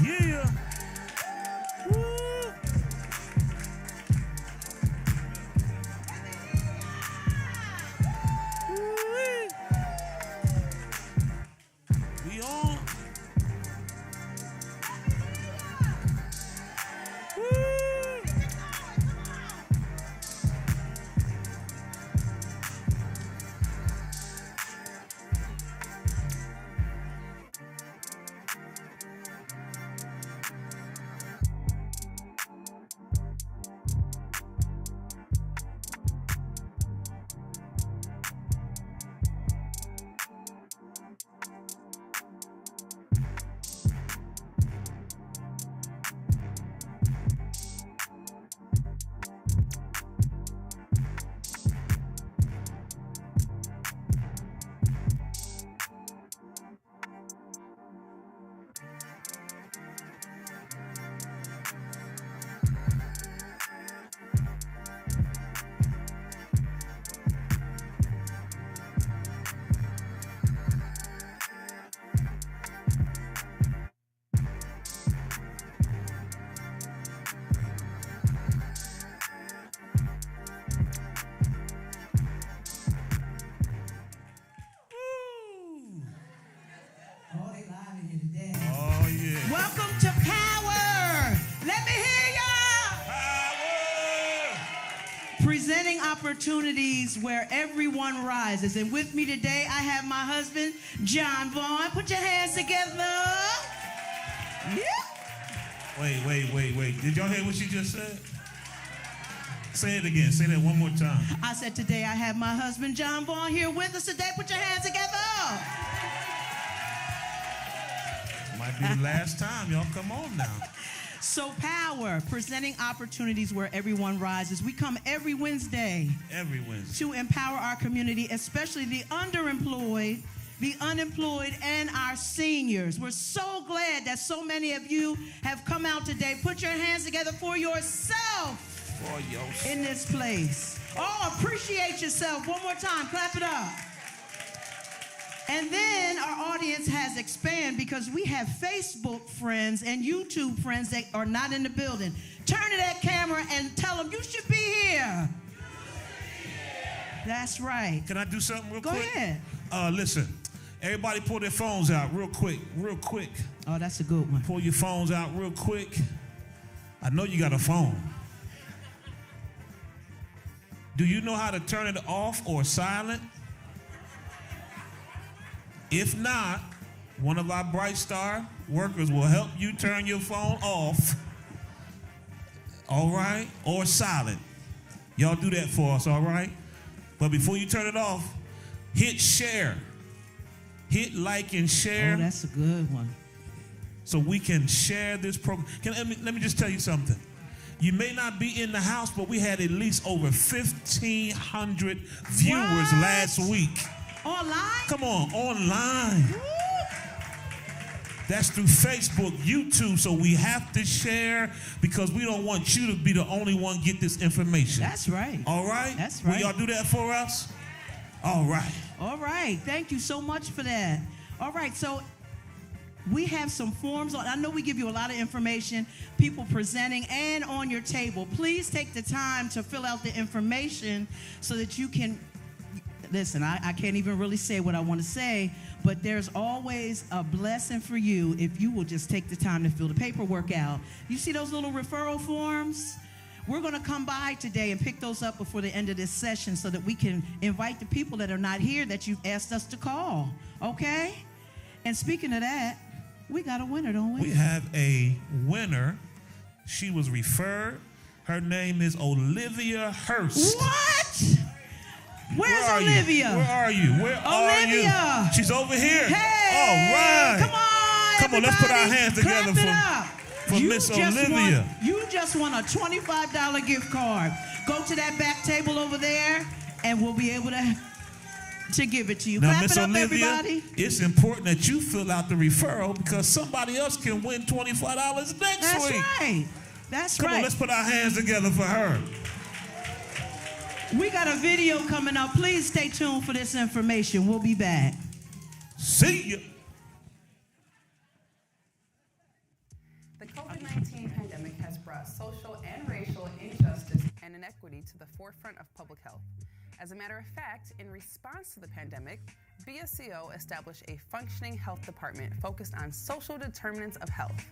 Yeah. Woo. Woo-wee. We on. Woo. Oh, yeah. Welcome to Power. Let me hear y'all. Power. Presenting opportunities where everyone rises. And with me today, I have my husband, John Vaughn. Put your hands together. Yeah. Wait. Did y'all hear what she just said? Say it again. Say that one more time. I said today I have my husband, John Vaughn, here with us today. Put your hands together. Might be the last time. Y'all come on now. So Power, presenting opportunities where everyone rises. We come every Wednesday. Every Wednesday. To empower our community, especially the underemployed, the unemployed, and our seniors. We're so glad that so many of you have come out today. Put your hands together for yourself. For yourself. In this place. Oh, appreciate yourself. One more time. Clap it up. And then our audience has expanded because we have Facebook friends and YouTube friends that are not in the building. Turn to that camera and tell them you should be here. That's right. Can I do something real quick? Go ahead. Listen, everybody pull their phones out real quick. Oh, that's a good one. Pull your phones out real quick. I know you got a phone. Do you know how to turn it off or silent? If not, one of our Bright Star workers will help you turn your phone off, all right, or silent. Y'all do that for us, all right? But before you turn it off, hit share. Hit like and share. Oh, that's a good one. So we can share this program. Let me just tell you something. You may not be in the house, but we had at least over 1,500 viewers last week. Online? Come on, online. Woo. That's through Facebook, YouTube, so we have to share because we don't want you to be the only one get this information. That's right. All right? That's right. Will y'all do that for us? All right. All right. Thank you so much for that. All right, so we have some forms on. I know we give you a lot of information, people presenting, and on your table. Please take the time to fill out the information so that you can. Listen, I can't even really say what I want to say, but there's always a blessing for you if you will just take the time to fill the paperwork out. You see those little referral forms? We're going to come by today and pick those up before the end of this session so that we can invite the people that are not here that you've asked us to call, okay? And speaking of that, we got a winner, don't we? We have a winner. She was referred. Her name is Olivia Hurst. What? Where's Olivia? Where are you? Olivia. She's over here. Hey. All right. Come on, Come on, let's put our hands together for Miss Olivia. You just won a $25 gift card. Go to that back table over there, and we'll be able to give it to you. Now, Clap Miss it up, Olivia, everybody. it's important that you fill out the referral because somebody else can win $25 next week. That's right. That's Come right. on, let's put our hands together for her. We got a video coming up. Please stay tuned for this information. We'll be back. See ya. and equity to the forefront of public health. As a matter of fact, in response to the pandemic, BSCO established a functioning health department focused on social determinants of health.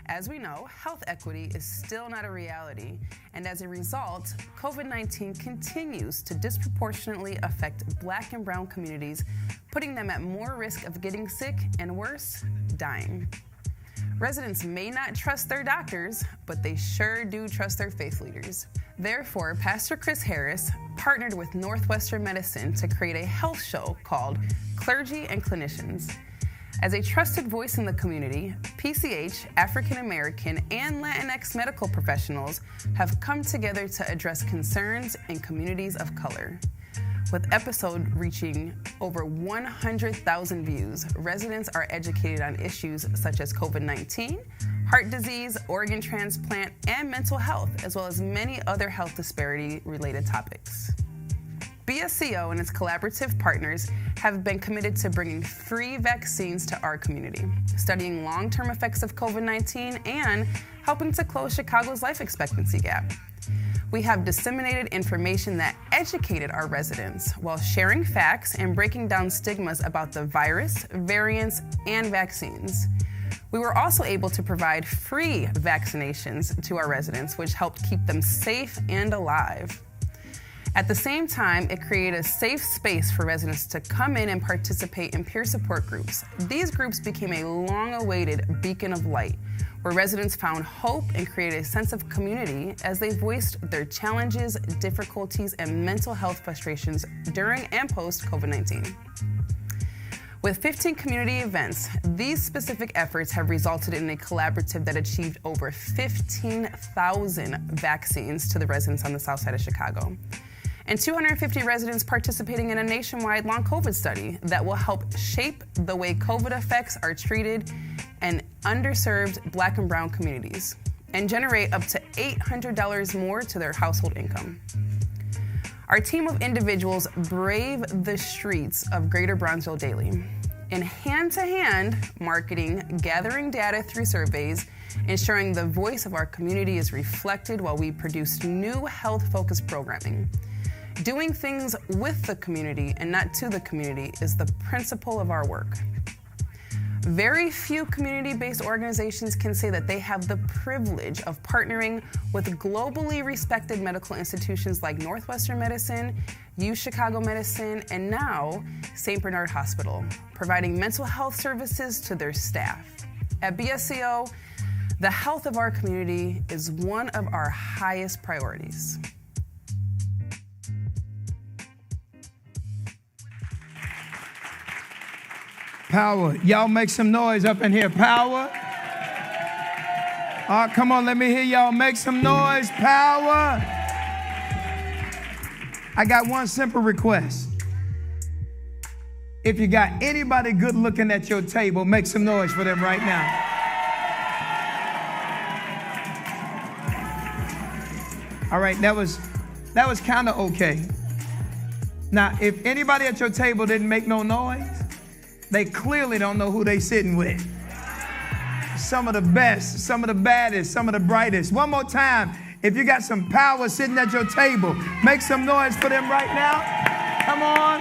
As we know, health equity is still not a reality, and as a result, COVID-19 continues to disproportionately affect Black and Brown communities, putting them at more risk of getting sick and worse, dying. Residents may not trust their doctors, but they sure do trust their faith leaders. Therefore, Pastor Chris Harris partnered with Northwestern Medicine to create a health show called Clergy and Clinicians. As a trusted voice in the community, PCH, African American, and Latinx medical professionals have come together to address concerns in communities of color. With episode reaching over 100,000 views, residents are educated on issues such as COVID-19, heart disease, organ transplant, and mental health, as well as many other health disparity-related topics. BSCO and its collaborative partners have been committed to bringing free vaccines to our community, studying long-term effects of COVID-19, and helping to close Chicago's life expectancy gap. We have disseminated information that educated our residents while sharing facts and breaking down stigmas about the virus, variants, and vaccines. We were also able to provide free vaccinations to our residents, which helped keep them safe and alive. At the same time, it created a safe space for residents to come in and participate in peer support groups. These groups became a long-awaited beacon of light, where residents found hope and created a sense of community as they voiced their challenges, difficulties, and mental health frustrations during and post-COVID-19. With 15 community events, these specific efforts have resulted in a collaborative that achieved over 15,000 vaccines to the residents on the south side of Chicago, and 250 residents participating in a nationwide long COVID study that will help shape the way COVID effects are treated in underserved Black and Brown communities and generate up to $800 more to their household income. Our team of individuals brave the streets of Greater Bronzeville daily in hand-to-hand marketing, gathering data through surveys, ensuring the voice of our community is reflected while we produce new health-focused programming. Doing things with the community and not to the community is the principle of our work. Very few community-based organizations can say that they have the privilege of partnering with globally respected medical institutions like Northwestern Medicine, UChicago Medicine, and now St. Bernard Hospital, providing mental health services to their staff. At BSCO, the health of our community is one of our highest priorities. Power. Y'all make some noise up in here. Power. Come on, let me hear y'all make some noise. Power. I got one simple request. If you got anybody good looking at your table, make some noise for them right now. All right, that was kind of okay. Now, if anybody at your table didn't make no noise, they clearly don't know who they sitting with. Some of the best, some of the baddest, some of the brightest. One more time, if you got some power sitting at your table, make some noise for them right now. Come on.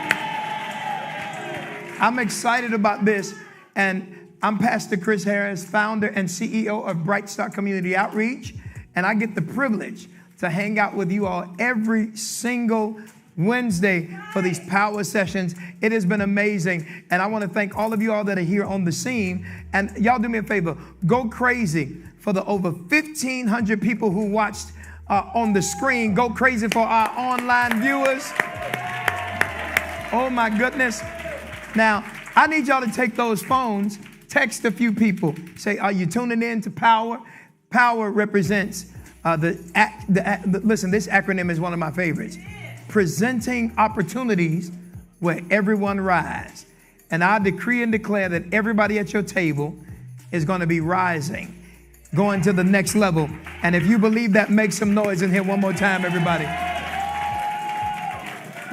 I'm excited about this, and I'm Pastor Chris Harris, founder and CEO of Bright Star Community Outreach, and I get the privilege to hang out with you all every single Wednesday for these power sessions. It has been amazing, and I want to thank all of you all that are here on the scene. And y'all do me a favor, go crazy for the over 1,500 people who watched on the screen. Go crazy for our online viewers. Oh my goodness. Now, I need y'all to take those phones, text a few people. Say, are you tuning in to Power? Power represents listen, this acronym is one of my favorites. Presenting opportunities where everyone rise. And I decree and declare that everybody at your table is going to be rising, going to the next level. And if you believe that, make some noise in here one more time, everybody.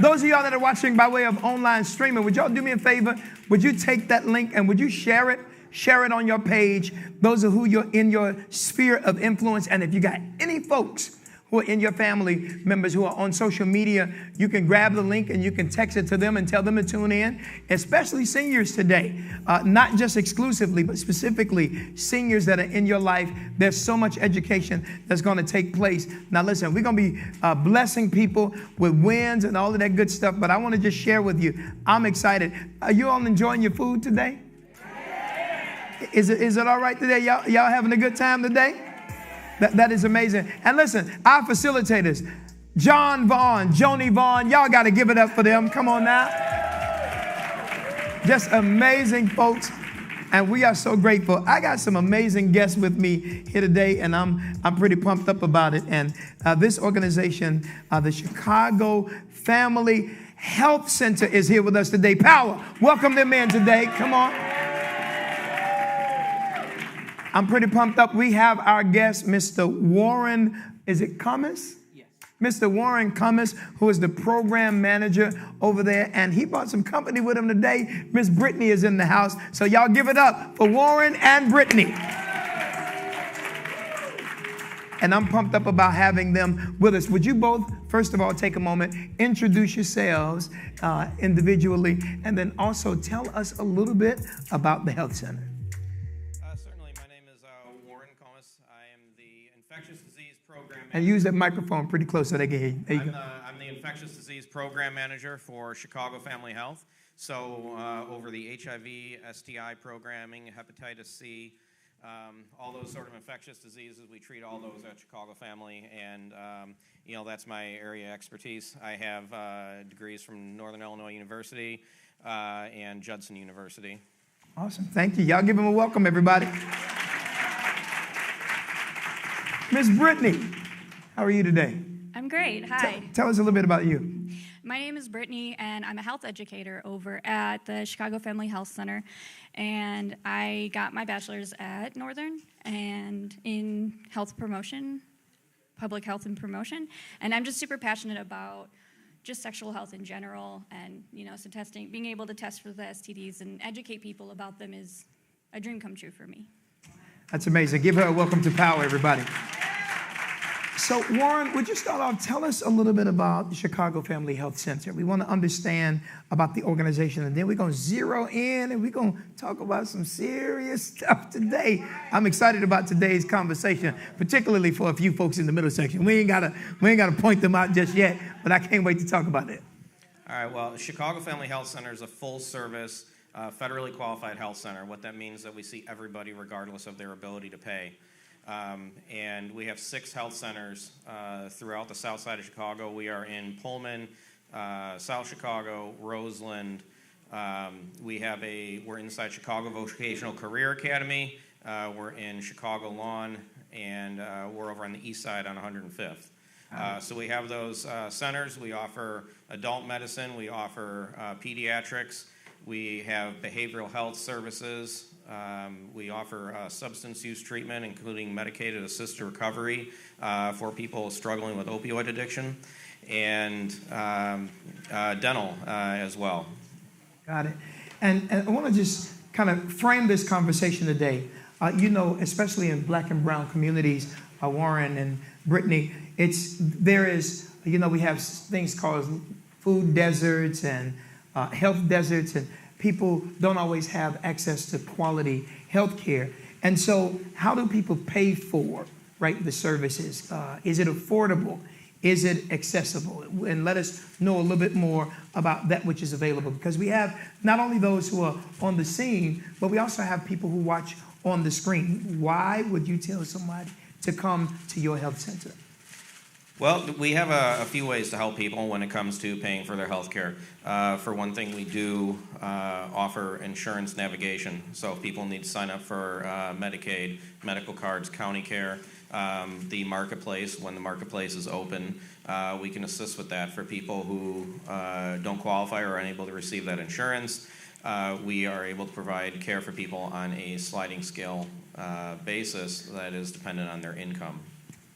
Those of y'all that are watching by way of online streaming, would y'all do me a favor? Would you take that link and would you share it? Share it on your page. Those are who you're in your sphere of influence. And if you got any folks who who are in your family members who are on social media, you can grab the link and you can text it to them and tell them to tune in, especially seniors today. Not just exclusively, but specifically seniors that are in your life. There's so much education that's going to take place. Now, listen, we're going to be blessing people with wins and all of that good stuff, but I want to just share with you, I'm excited. Are you all enjoying your food today? Is it all right today? Y'all having a good time today? That is amazing. And listen, our facilitators, John Vaughn, Joni Vaughn, y'all got to give it up for them. Come on now. Just amazing folks. And we are so grateful. I got some amazing guests with me here today, and I'm pretty pumped up about it. And this organization, the Chicago Family Health Center, is here with us today. Power, welcome them in today. Come on. I'm pretty pumped up. We have our guest, Mr. Warren, is it Cummins? Yes. Mr. Warren Cummins, who is the program manager over there, and he brought some company with him today. Miss Brittany is in the house, so y'all give it up for Warren and Brittany. And I'm pumped up about having them with us. Would you both, first of all, take a moment, introduce yourselves individually, and then also tell us a little bit about the health center. And use that microphone pretty close so they can hear you. There you go. I'm the infectious disease program manager for Chicago Family Health. So over the HIV, STI programming, hepatitis C, all those sort of infectious diseases, we treat all those at Chicago Family. And, that's my area of expertise. I have degrees from Northern Illinois University and Judson University. Awesome. Thank you. Y'all give them a welcome, everybody. Miss Brittany, how are you today? I'm great. Hi. Tell us a little bit about you. My name is Brittany, and I'm a health educator over at the Chicago Family Health Center. And I got my bachelor's at Northern and in health promotion, public health and promotion. And I'm just super passionate about just sexual health in general. And, so testing, being able to test for the STDs and educate people about them is a dream come true for me. That's amazing. Give her a welcome to Power, everybody. So, Warren, would you start off? Tell us a little bit about the Chicago Family Health Center. We want to understand about the organization, and then we're going to zero in, and we're going to talk about some serious stuff today. I'm excited about today's conversation, particularly for a few folks in the middle section. We ain't got to point them out just yet, but I can't wait to talk about it. All right, well, Chicago Family Health Center is a full-service, federally qualified health center. What that means is that we see everybody regardless of their ability to pay. And we have 6 health centers throughout the south side of Chicago. We are in Pullman, South Chicago, Roseland. We're inside Chicago Vocational Career Academy. We're in Chicago Lawn, and we're over on the east side on 105th. So we have those centers. We offer adult medicine. We offer pediatrics. We have behavioral health services. We offer substance use treatment, including medicated assisted recovery for people struggling with opioid addiction, and dental as well. Got it. And I want to just kind of frame this conversation today. Especially in black and brown communities, Warren and Brittany, we have things called food deserts and health deserts, and people don't always have access to quality health care. And so how do people pay for, the services? Is it affordable? Is it accessible? And let us know a little bit more about that which is available, because we have not only those who are on the scene, but we also have people who watch on the screen. Why would you tell somebody to come to your health center? Well, we have a few ways to help people when it comes to paying for their health care. For one thing, we do offer insurance navigation. So if people need to sign up for Medicaid, medical cards, county care, the marketplace, when the marketplace is open, we can assist with that for people who don't qualify or are unable to receive that insurance. We are able to provide care for people on a sliding scale basis that is dependent on their income.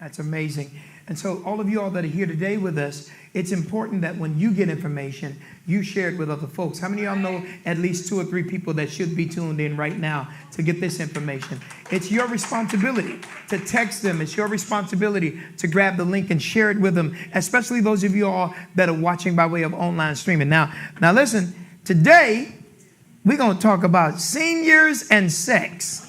That's amazing. And so all of you all that are here today with us, it's important that when you get information, you share it with other folks. How many of y'all know at least 2 or 3 people that should be tuned in right now to get this information? It's your responsibility to text them. It's your responsibility to grab the link and share it with them, especially those of you all that are watching by way of online streaming. Now listen, today we're going to talk about seniors and sex.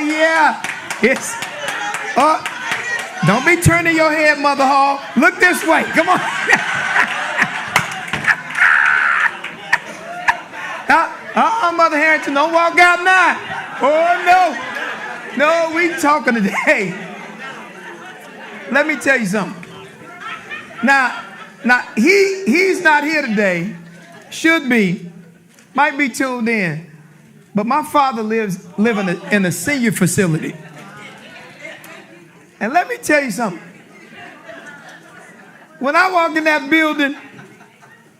Yeah. It's, don't be turning your head, Mother Hall. Look this way. Come on. Mother Harrington, don't walk out now. Oh, no. No, we talking today. Let me tell you something. Now, he's not here today. Should be. Might be tuned in. But my father lives in a senior facility. And let me tell you something. When I walk in that building,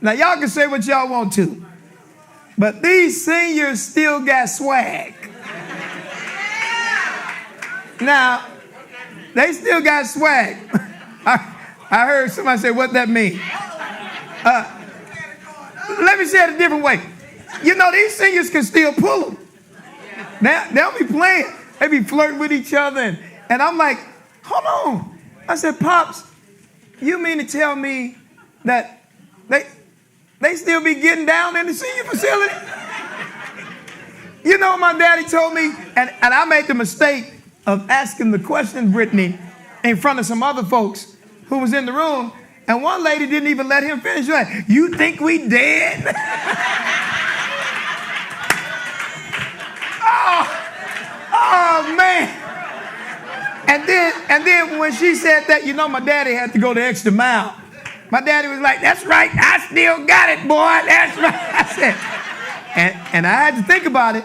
now y'all can say what y'all want to, but these seniors still got swag. Now, they still got swag. I heard somebody say, what that mean? Let me say it a different way. You know, these singers can still pull them. Now, they'll be playing. They be flirting with each other. And I'm like, hold on. I said, Pops, you mean to tell me that they still be getting down in the senior facility? You know what my daddy told me? And I made the mistake of asking the question, Brittany, in front of some other folks who was in the room. And one lady didn't even let him finish. Like, you think we dead? Oh, man. And then when she said that, you know, my daddy had to go the extra mile. My daddy was like, that's right. I still got it, boy. That's right. I said, and I had to think about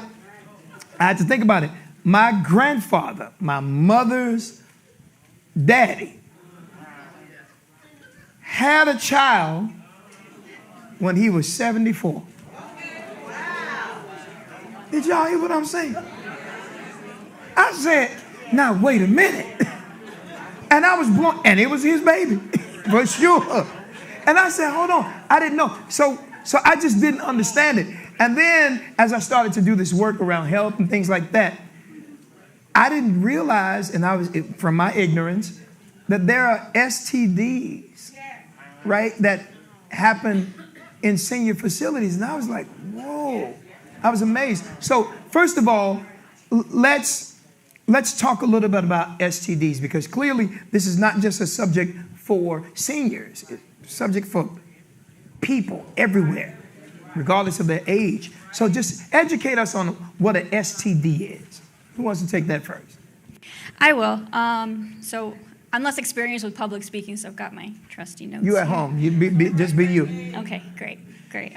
it. My grandfather, my mother's daddy, had a child when he was 74. Did y'all hear what I'm saying? I said, now wait a minute. And I was blown, and it was his baby, for sure. And I said, hold on, I didn't know. So I just didn't understand it. And then as I started to do this work around health and things like that, I didn't realize, and I was from my ignorance, that there are STDs, right, that happen in senior facilities. And I was like, whoa, I was amazed. So first of all, let's talk a little bit about STDs, because clearly this is not just a subject for seniors. It's a subject for people everywhere, regardless of their age. So just educate us on what an STD is. Who wants to take that first? I will. So I'm less experienced with public speaking, so I've got my trusty notes. You at home. Just be you. Okay, great.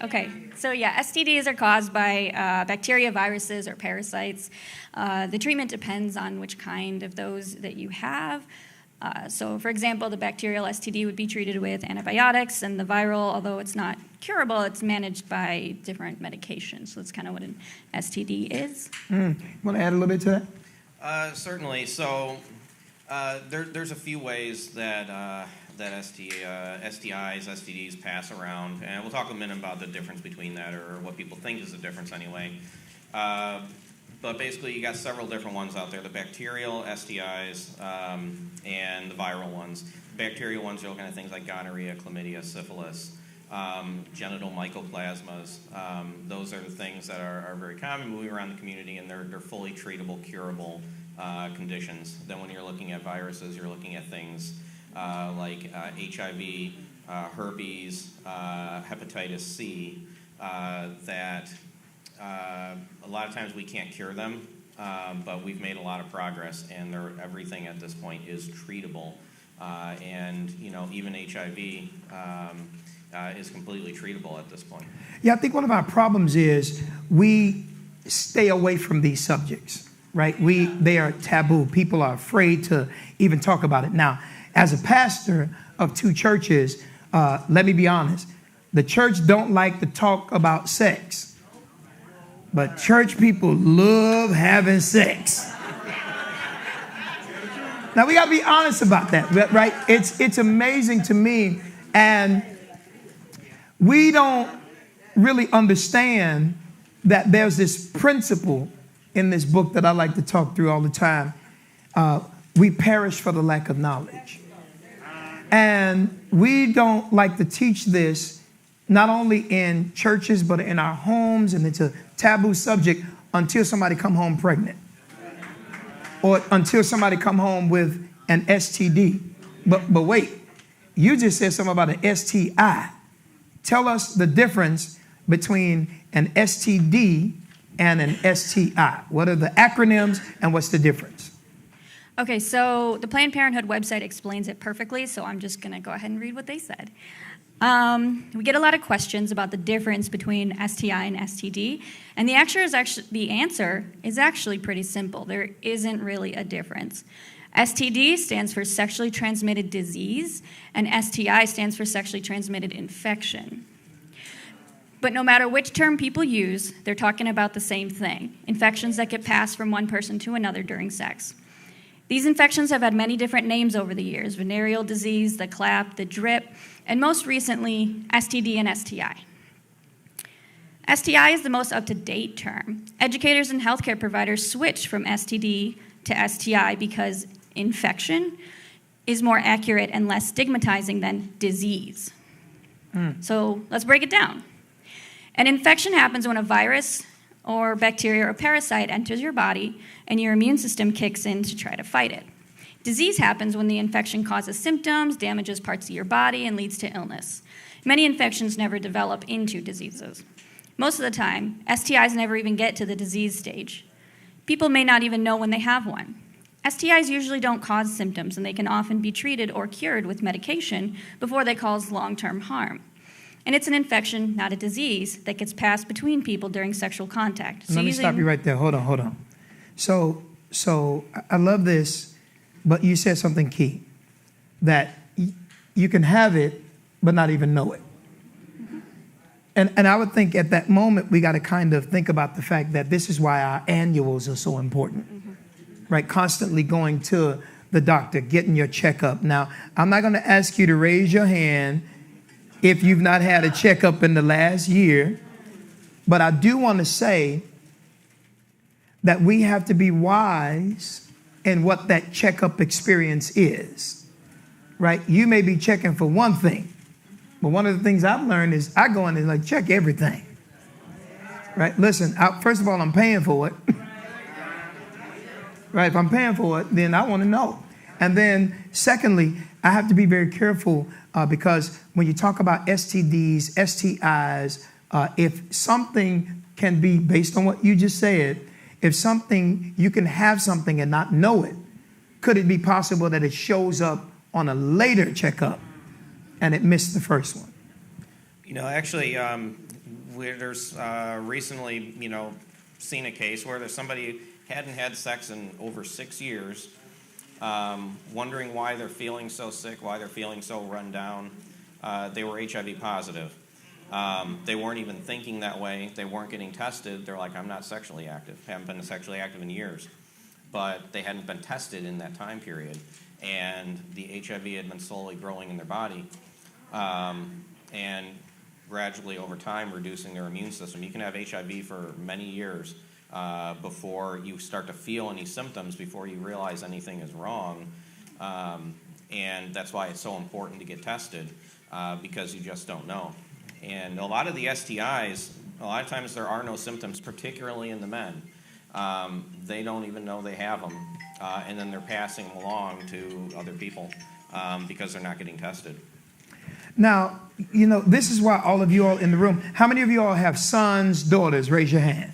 Okay, so yeah, STDs are caused by bacteria, viruses, or parasites. The treatment depends on which kind of those that you have. So for example, the bacterial STD would be treated with antibiotics, and the viral, although it's not curable, it's managed by different medications. So that's kind of what an STD is. Want to add a little bit to that? Certainly. So there's a few ways that STIs, STDs pass around, and we'll talk a minute about the difference between that, or what people think is the difference anyway. But basically, you got several different ones out there: the bacterial STIs and the viral ones. The bacterial ones, you're looking at things like gonorrhea, chlamydia, syphilis, genital mycoplasmas. Those are the things that are very common moving around the community, and they're fully treatable, curable conditions. Then when you're looking at viruses, you're looking at things like HIV, herpes, hepatitis C, that a lot of times we can't cure them, but we've made a lot of progress, and everything at this point is treatable. And you know, even HIV is completely treatable at this point. Yeah, I think one of our problems is we stay away from these subjects, right? They are taboo. People are afraid to even talk about it. Now, as a pastor of 2 churches, let me be honest, The church don't like to talk about sex, but church people love having sex. Now, we got to be honest about that, right? It's amazing to me, and we don't really understand that there's this principle in this book that I like to talk through all the time. We perish for the lack of knowledge. And we don't like to teach this not only in churches, but in our homes, and it's a taboo subject until somebody come home pregnant or until somebody come home with an STD. But wait, you just said something about an STI. Tell us the difference between an STD and an STI. What are the acronyms and what's the difference? Okay, so the Planned Parenthood website explains it perfectly, so I'm just going to go ahead and read what they said. We get a lot of questions about the difference between STI and STD, and the answer is actually pretty simple. There isn't really a difference. STD stands for sexually transmitted disease, and STI stands for sexually transmitted infection. But no matter which term people use, they're talking about the same thing: infections that get passed from one person to another during sex. These infections have had many different names over the years: venereal disease, the clap, the drip, and most recently, STD and STI. STI is the most up-to-date term. Educators and healthcare providers switch from STD to STI because infection is more accurate and less stigmatizing than disease. So let's break it down. An infection happens when a virus or bacteria or parasite enters your body and your immune system kicks in to try to fight it. Disease happens when the infection causes symptoms, damages parts of your body, and leads to illness. Many infections never develop into diseases. Most of the time, STIs never even get to the disease stage. People may not even know when they have one. STIs usually don't cause symptoms, and they can often be treated or cured with medication before they cause long-term harm. And it's an infection, not a disease, that gets passed between people during sexual contact. Let me stop you right there. Hold on. So I love this, but you said something key, that you can have it, but not even know it. And I would think at that moment, we got to kind of think about the fact that this is why our annuals are so important, right? Constantly going to the doctor, getting your checkup. Now, I'm not going to ask you to raise your hand if you've not had a checkup in the last year, but I do want to say that we have to be wise in what that checkup experience is, right? You may be checking for one thing, but one of the things I've learned is I go in and like check everything, right? Listen, first of all, I'm paying for it, right? If I'm paying for it, then I want to know. And then secondly, I have to be very careful because when you talk about STDs, STIs, if something can be, based on what you just said, if something, you can have something and not know it, could it be possible that it shows up on a later checkup and it missed the first one? You know, actually, there's recently, seen a case where there's somebody hadn't had sex in over 6 years, wondering why they're feeling so sick, why they're feeling so run down. They were HIV positive. They weren't even thinking that way. They weren't getting tested. They're like, I'm not sexually active. Haven't been sexually active in years. But they hadn't been tested in that time period. And the HIV had been slowly growing in their body and gradually over time reducing their immune system. You can have HIV for many years before you start to feel any symptoms, before you realize anything is wrong. And that's why it's so important to get tested because you just don't know. And a lot of the STIs, a lot of times there are no symptoms, particularly in the men. They don't even know they have them, and then they're passing them along to other people because they're not getting tested. Now, this is why all of you all in the room, how many of you all have sons, daughters? Raise your hand.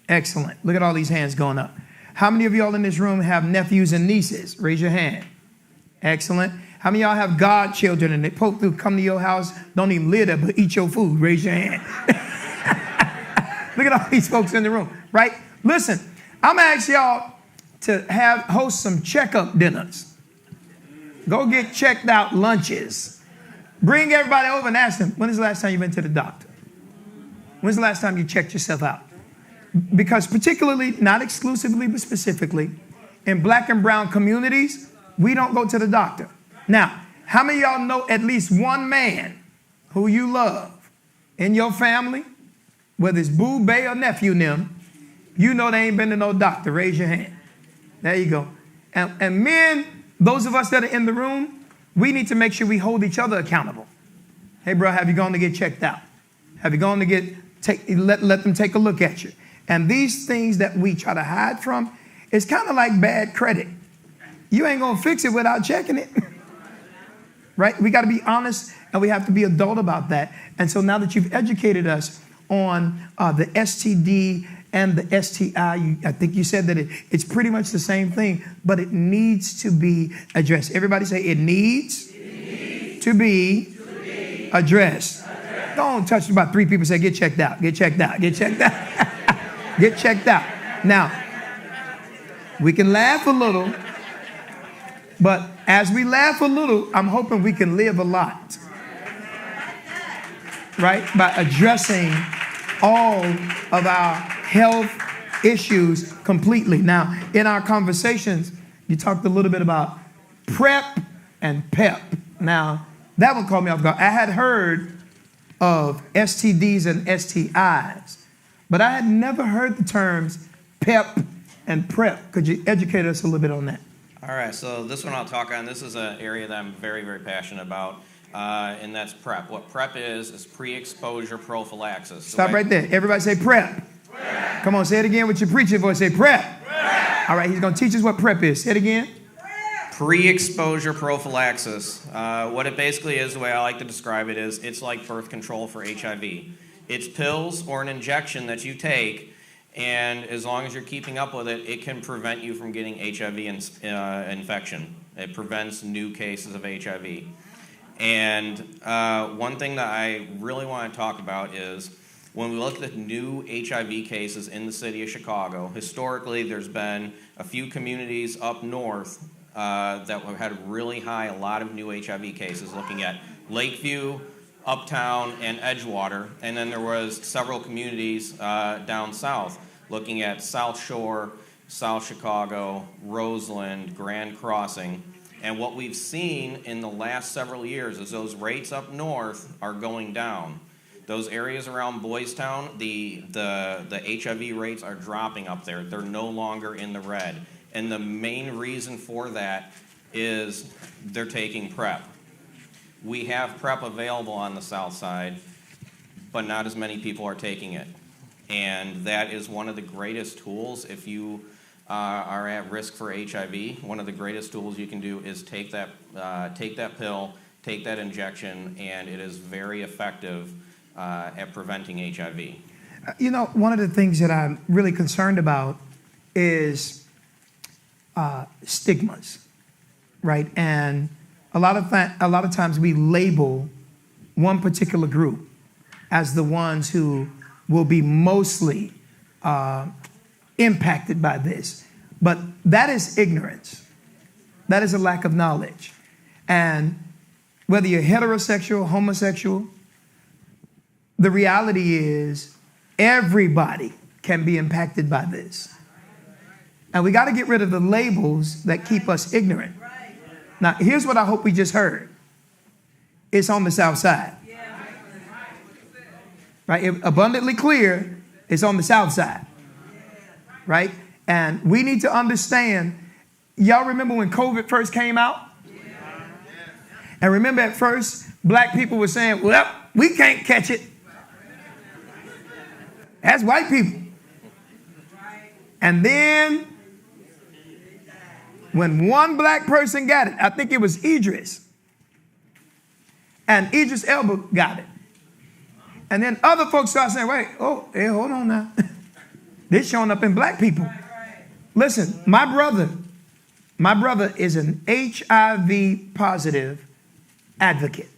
Excellent. Look at all these hands going up. How many of you all in this room have nephews and nieces? Raise your hand. Excellent. How many of y'all have godchildren and they poke through, come to your house, don't even live there, but eat your food? Raise your hand. Look at all these folks in the room, right? Listen, I'm going to ask y'all to host some checkup dinners. Go get checked out lunches. Bring everybody over and ask them, when is the last time you've been to the doctor? When's the last time you checked yourself out? Because particularly, not exclusively, but specifically, in black and brown communities, we don't go to the doctor. Now, how many of y'all know at least one man who you love in your family, whether it's boo, bae, or nephew, them, you know they ain't been to no doctor? Raise your hand. There you go. And men, those of us that are in the room, we need to make sure we hold each other accountable. Hey, bro, have you gone to get checked out? Have you gone to let them take a look at you? And these things that we try to hide from, it's kind of like bad credit. You ain't going to fix it without checking it. Right? We got to be honest, and we have to be adult about that. And so now that you've educated us on the STD and the STI, I think you said that it's pretty much the same thing, but it needs to be addressed. Everybody say it needs to be addressed. Don't touch about 3 people. Say, get checked out, get checked out, get checked out. Get checked out. Now, we can laugh a little, but as we laugh a little, I'm hoping we can live a lot. Right? By addressing all of our health issues completely. Now, in our conversations, you talked a little bit about PrEP and PEP. Now, that one caught me off guard. I had heard of STDs and STIs, but I had never heard the terms PEP and PrEP. Could you educate us a little bit on that? All right, so this one I'll talk on. This is an area that I'm very, very passionate about, and that's PrEP. What PrEP is pre-exposure prophylaxis. Stop right there. Everybody say PrEP. PrEP. Come on, say it again with your preaching voice. Say PrEP. PrEP. All right, he's going to teach us what PrEP is. Say it again. Pre-exposure prophylaxis. What it basically is, the way I like to describe it, is it's like birth control for HIV. It's pills or an injection that you take, and as long as you're keeping up with it, it can prevent you from getting HIV infection. It prevents new cases of HIV. And one thing that I really want to talk about is when we look at new HIV cases in the city of Chicago, historically there's been a few communities up north that have had really high, a lot of new HIV cases, looking at Lakeview, Uptown, and Edgewater. And then there was several communities down south, looking at South Shore, South Chicago, Roseland, Grand Crossing. And what we've seen in the last several years is those rates up north are going down. Those areas around Boys Town, the HIV rates are dropping up there. They're no longer in the red. And the main reason for that is they're taking PrEP. We have PrEP available on the south side, but not as many people are taking it. And that is one of the greatest tools if you are at risk for HIV. One of the greatest tools you can do is take that pill, take that injection, and it is very effective at preventing HIV. You know, one of the things that I'm really concerned about is stigmas, right? And a lot of times we label one particular group as the ones who will be mostly impacted by this. But that is ignorance. That is a lack of knowledge. And whether you're heterosexual, homosexual, the reality is everybody can be impacted by this. And we got to get rid of the labels that keep us ignorant. Now, here's what I hope we just heard. It's on the south side. Right? Abundantly clear, it's on the south side. Right? And we need to understand, y'all remember when COVID first came out? And remember at first, black people were saying, well, we can't catch it. That's white people. And then when one black person got it, I think it was Idris, and Idris Elba got it. And then other folks started saying, wait, hey, hold on now. This showing up in black people. Listen, my brother is an HIV positive advocate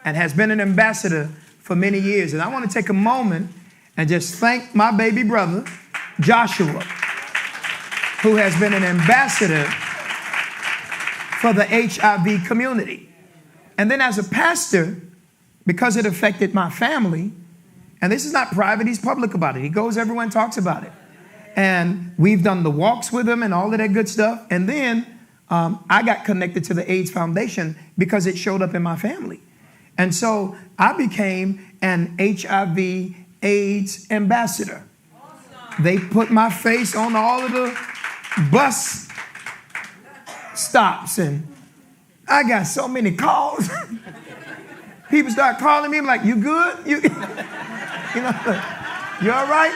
and has been an ambassador for many years. And I want to take a moment and just thank my baby brother, Joshua, who has been an ambassador for the HIV community. And then as a pastor, because it affected my family, and this is not private, he's public about it. He goes everywhere and talks about it. And we've done the walks with him and all of that good stuff. And then I got connected to the AIDS Foundation because it showed up in my family. And so I became an HIV AIDS ambassador. They put my face on all of the bus stops, and I got so many calls. People start calling me, I'm like, you good? You know, you all right?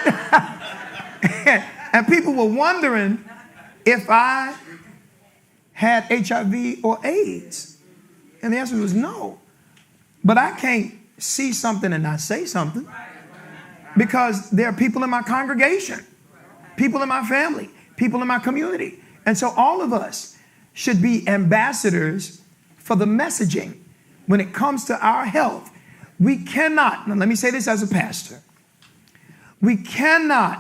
And people were wondering if I had HIV or AIDS. And the answer was no. But I can't see something and not say something, because there are people in my congregation, people in my family, people in my community. And so all of us should be ambassadors for the messaging when it comes to our health. We cannot, now let me say this as a pastor, we cannot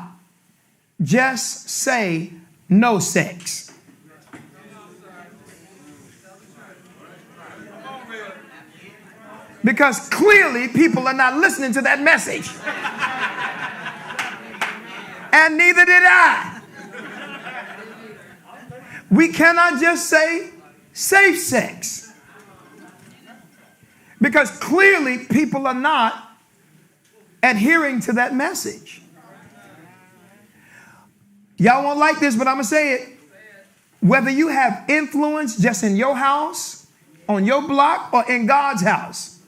just say no sex. Because clearly people are not listening to that message. And neither did I. We cannot just say safe sex. Because clearly people are not adhering to that message. Y'all won't like this, but I'm going to say it. Whether you have influence just in your house, on your block, or in God's house,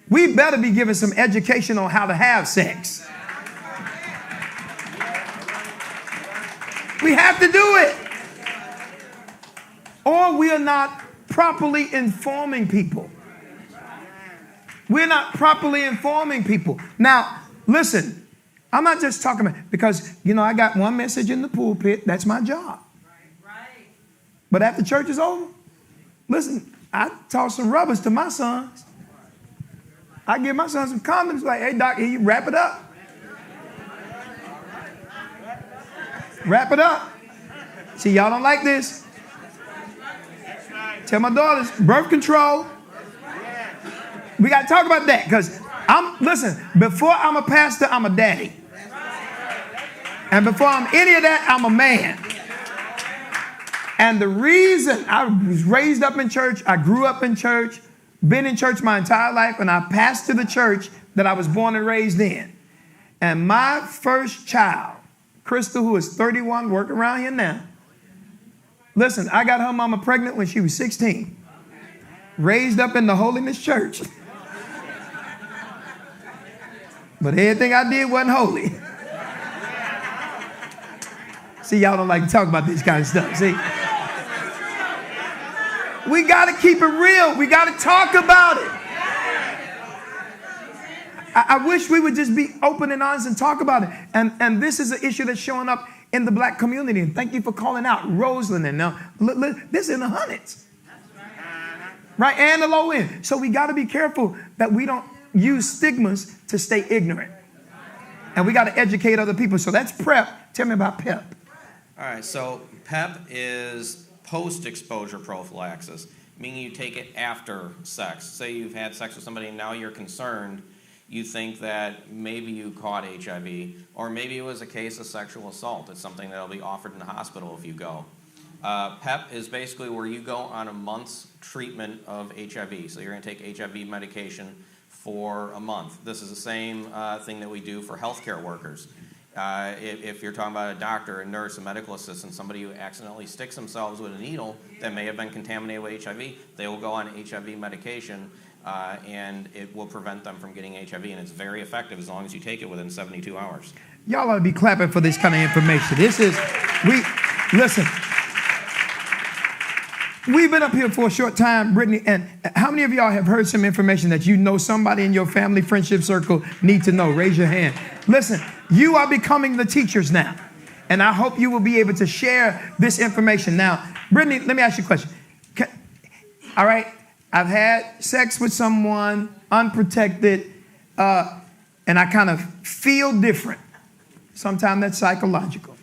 we better be given some education on how to have sex. We have to do it. Or we are not properly informing people. We're not properly informing people. Now, listen, I'm not just talking about, because, you know, I got one message in the pulpit. That's my job. But after church is over, listen, I toss some rubbers to my sons. I give my son some condoms, like, hey, doc, here, you wrap it up. Wrap it up. See, y'all don't like this. Tell my daughters, birth control. We got to talk about that, because listen, before I'm a pastor, I'm a daddy. And before I'm any of that, I'm a man. And the reason I was raised up in church, I grew up in church, been in church my entire life, and I pastored the church that I was born and raised in. And my first child, Crystal, who is 31, working around here now. Listen, I got her mama pregnant when she was 16. Raised up in the Holiness Church. But everything I did wasn't holy. See, y'all don't like to talk about this kind of stuff, see? We got to keep it real. We got to talk about it. I wish we would just be open and honest and talk about it. And this is an issue that's showing up in the black community. And thank you for calling out Roseland. And now, this is in the hundreds. Right? And the low end. So we got to be careful that we don't use stigmas to stay ignorant. And we got to educate other people. So that's PrEP. Tell me about PEP. All right, so PEP is post-exposure prophylaxis, meaning you take it after sex. Say you've had sex with somebody and now you're concerned. You think that maybe you caught HIV, or maybe it was a case of sexual assault. It's something that will be offered in the hospital if you go. PEP is basically where you go on a month's treatment of HIV. So you're going to take HIV medication for a month. This is the same thing that we do for healthcare workers. If you're talking about a doctor, a nurse, a medical assistant, somebody who accidentally sticks themselves with a needle that may have been contaminated with HIV, they will go on HIV medication, and it will prevent them from getting HIV, and it's very effective as long as you take it within 72 hours. Y'all ought to be clapping for this kind of information. Listen, we've been up here for a short time, Brittany, and how many of y'all have heard some information that you know somebody in your family friendship circle need to know? Raise your hand. Listen, you are becoming the teachers now, and I hope you will be able to share this information. Now, Brittany, let me ask you a question. All right, I've had sex with someone unprotected, and I kind of feel different. Sometimes that's psychological,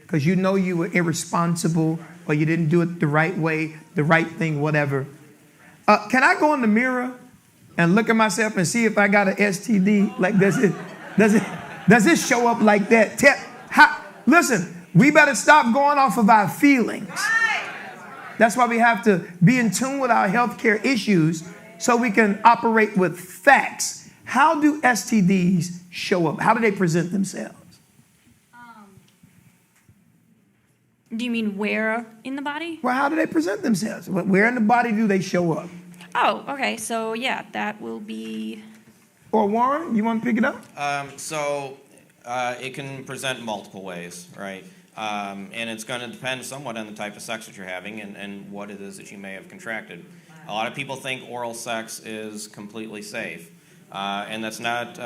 because you know you were irresponsible or you didn't do it the right way, the right thing, whatever. Can I go in the mirror and look at myself and see if I got an STD? Like, does it show up like that? Listen, we better stop going off of our feelings. That's why we have to be in tune with our healthcare issues so we can operate with facts. How do STDs show up? How do they present themselves? Do you mean where in the body? Well, how do they present themselves? Where in the body do they show up? Oh, okay. So, yeah, that will be... Or Warren, you want to pick it up? It can present multiple ways, right? And it's going to depend somewhat on the type of sex that you're having and what it is that you may have contracted. A lot of people think oral sex is completely safe, and that's not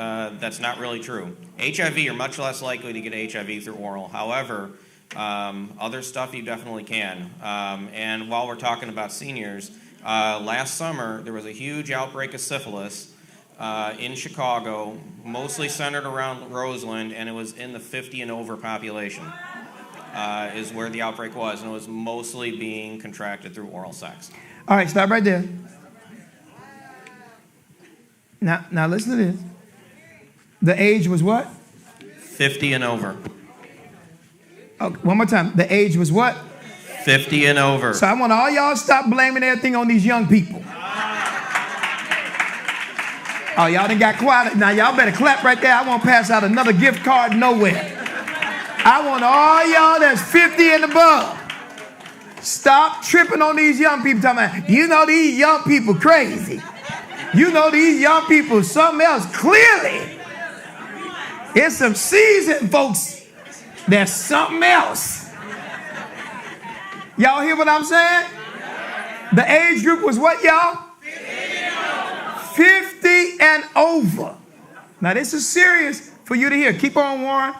really true. HIV, you're much less likely to get HIV through oral. However, other stuff you definitely can. And while we're talking about seniors, last summer there was a huge outbreak of syphilis in Chicago, mostly centered around Roseland, and it was in the 50 and over population. Is where the outbreak was, and it was mostly being contracted through oral sex. All right, stop right there. Now listen to this. The age was what? 50 and over. Okay, one more time. The age was what? 50 and over. So I want all y'all to stop blaming everything on these young people. Oh, y'all done got quiet. Now y'all better clap right there. I won't pass out another gift card nowhere. I want all y'all that's 50 and above. Stop tripping on these young people talking about, you know these young people crazy. You know these young people something else. Clearly, it's some seasoned folks that's something else. Y'all hear what I'm saying? The age group was what, y'all? 50 and over. Now this is serious for you to hear. Keep on, Warren.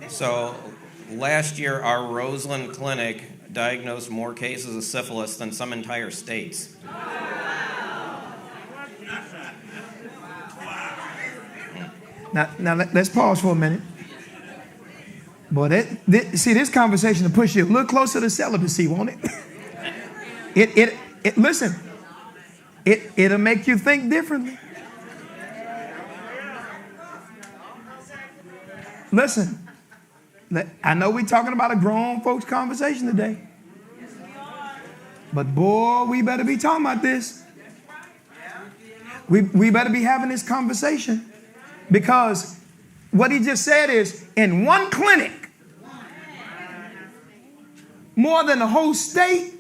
So last year, our Roseland clinic diagnosed more cases of syphilis than some entire states. Now let's pause for a minute. Boy, see, this conversation will push you a little closer to celibacy, won't it? Listen, it'll make you think differently. Listen. I know we're talking about a grown folks conversation today. But boy, we better be talking about this. We better be having this conversation. Because what he just said is, in one clinic, more than the whole state,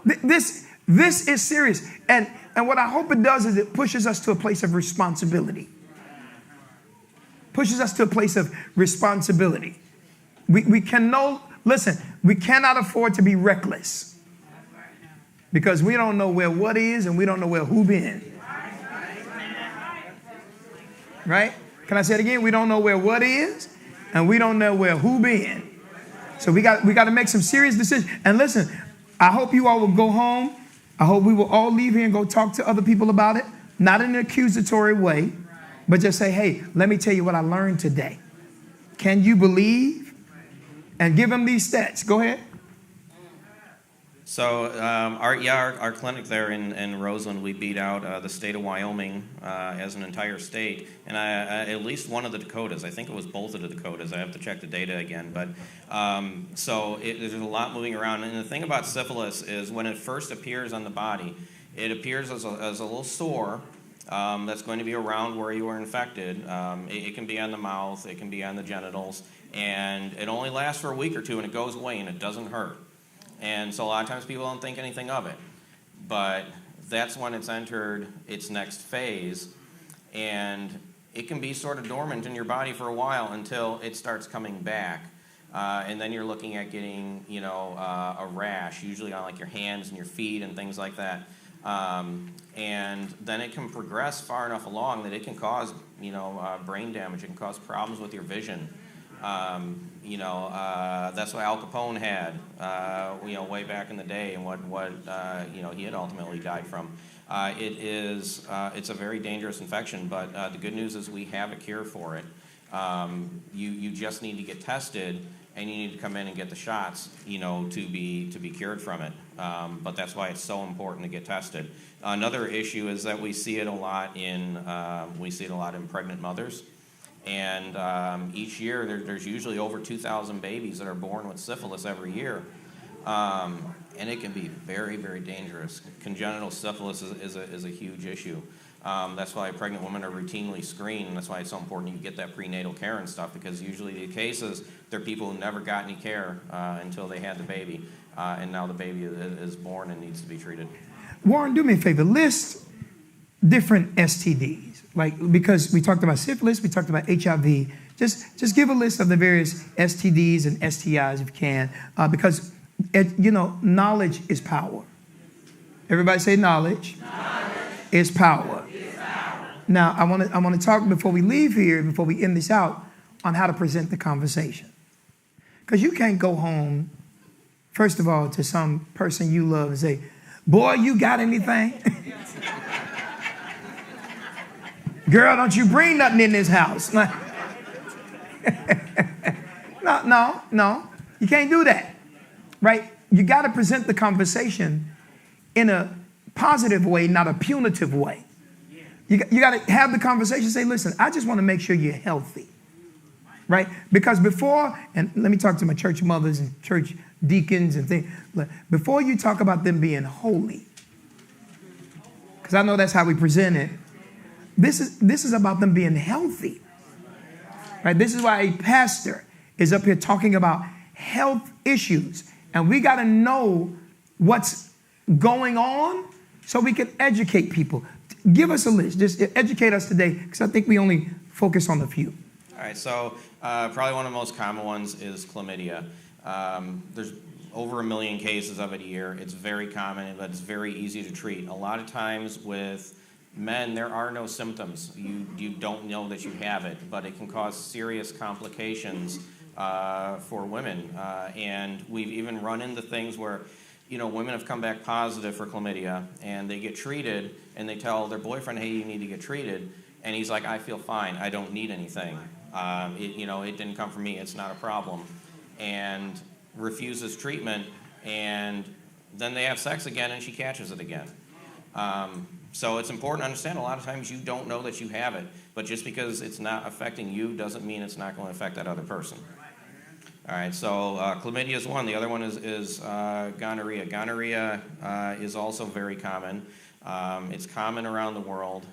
this is serious. And what I hope it does is it pushes us to a place of responsibility. Pushes us to a place of responsibility. We cannot afford to be reckless because we don't know where what is and we don't know where who been. Right? Can I say it again? We don't know where what is and we don't know where who been. So we got to make some serious decisions. And listen, I hope you all will go home. I hope we will all leave here and go talk to other people about it. Not in an accusatory way, but just say, hey, let me tell you what I learned today. Can you believe? And give them these stats. Go ahead. So our clinic there in Roseland, we beat out the state of Wyoming as an entire state, and at least one of the Dakotas. I think it was both of the Dakotas. I have to check the data again. But there's a lot moving around. And the thing about syphilis is when it first appears on the body, it appears as a little sore that's going to be around where you were infected. It can be on the mouth. It can be on the genitals. And it only lasts for a week or two, and it goes away, and it doesn't hurt. And so a lot of times people don't think anything of it. But that's when it's entered its next phase, and it can be sort of dormant in your body for a while until it starts coming back. And then you're looking at getting, a rash, usually on like your hands and your feet and things like that. And then it can progress far enough along that it can cause, brain damage. It can cause problems with your vision. That's what Al Capone had, way back in the day, and what he had ultimately died from. It's a very dangerous infection, but the good news is we have a cure for it. You just need to get tested and you need to come in and get the shots, to be cured from it. But that's why it's so important to get tested. Another issue is that we see it a lot in pregnant mothers, and each year there's usually over 2,000 babies that are born with syphilis every year, and it can be very, very dangerous. Congenital syphilis is a huge issue. That's why pregnant women are routinely screened, and that's why it's so important you get that prenatal care and stuff, because usually the cases, they're people who never got any care until they had the baby, and now the baby is born and needs to be treated. Warren, do me a favor, list different STDs, because we talked about syphilis, we talked about HIV. Just give a list of the various STDs and STIs if you can, because knowledge is power. Everybody say knowledge. Is power. Now, I want to talk before we leave here, before we end this out, on how to present the conversation. Because you can't go home, first of all, to some person you love and say, boy, you got anything? Girl, don't you bring nothing in this house. No. You can't do that, right? You got to present the conversation in a positive way, not a punitive way. You got to have the conversation, say, listen, I just want to make sure you're healthy, right? Because before, and let me talk to my church mothers and church deacons and things, before you talk about them being holy, because I know that's how we present it, this is about them being healthy, right? This is why a pastor is up here talking about health issues, and we got to know what's going on so we can educate people. Give us a list. Just educate us today, because I think we only focus on a few. All right, so probably one of the most common ones is chlamydia. There's over 1 million cases of it a year. It's very common, but it's very easy to treat. A lot of times with men, there are no symptoms. You don't know that you have it, but it can cause serious complications for women. And we've even run into things where women have come back positive for chlamydia, and they get treated, and they tell their boyfriend, hey, you need to get treated. And he's like, I feel fine. I don't need anything. It didn't come from me. It's not a problem. And refuses treatment, and then they have sex again, and she catches it again. So it's important to understand a lot of times you don't know that you have it, but just because it's not affecting you doesn't mean it's not going to affect that other person. All right, so chlamydia is one. The other one is gonorrhea. Gonorrhea is also very common. It's common around the world.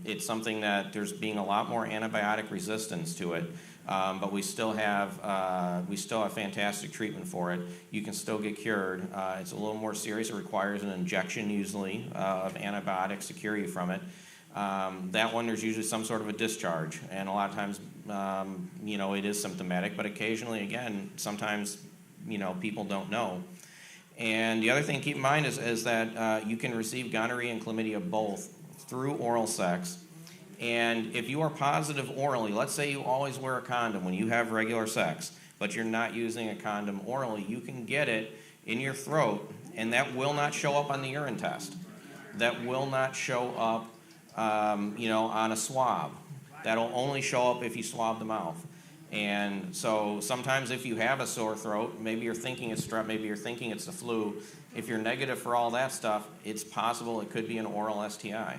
It's something that there's being a lot more antibiotic resistance to it, but we still have fantastic treatment for it. You can still get cured. It's a little more serious. It requires an injection usually of antibiotics to cure you from it. That one, there's usually some sort of a discharge, and a lot of times, it is symptomatic, but occasionally, again, sometimes, people don't know. And the other thing to keep in mind is that you can receive gonorrhea and chlamydia both through oral sex. And if you are positive orally, let's say you always wear a condom when you have regular sex, but you're not using a condom orally, you can get it in your throat, and that will not show up on the urine test. That will not show up on a swab. That'll only show up if you swab the mouth. And so sometimes if you have a sore throat, maybe you're thinking it's strep, maybe you're thinking it's the flu. If you're negative for all that stuff, it's possible it could be an oral STI.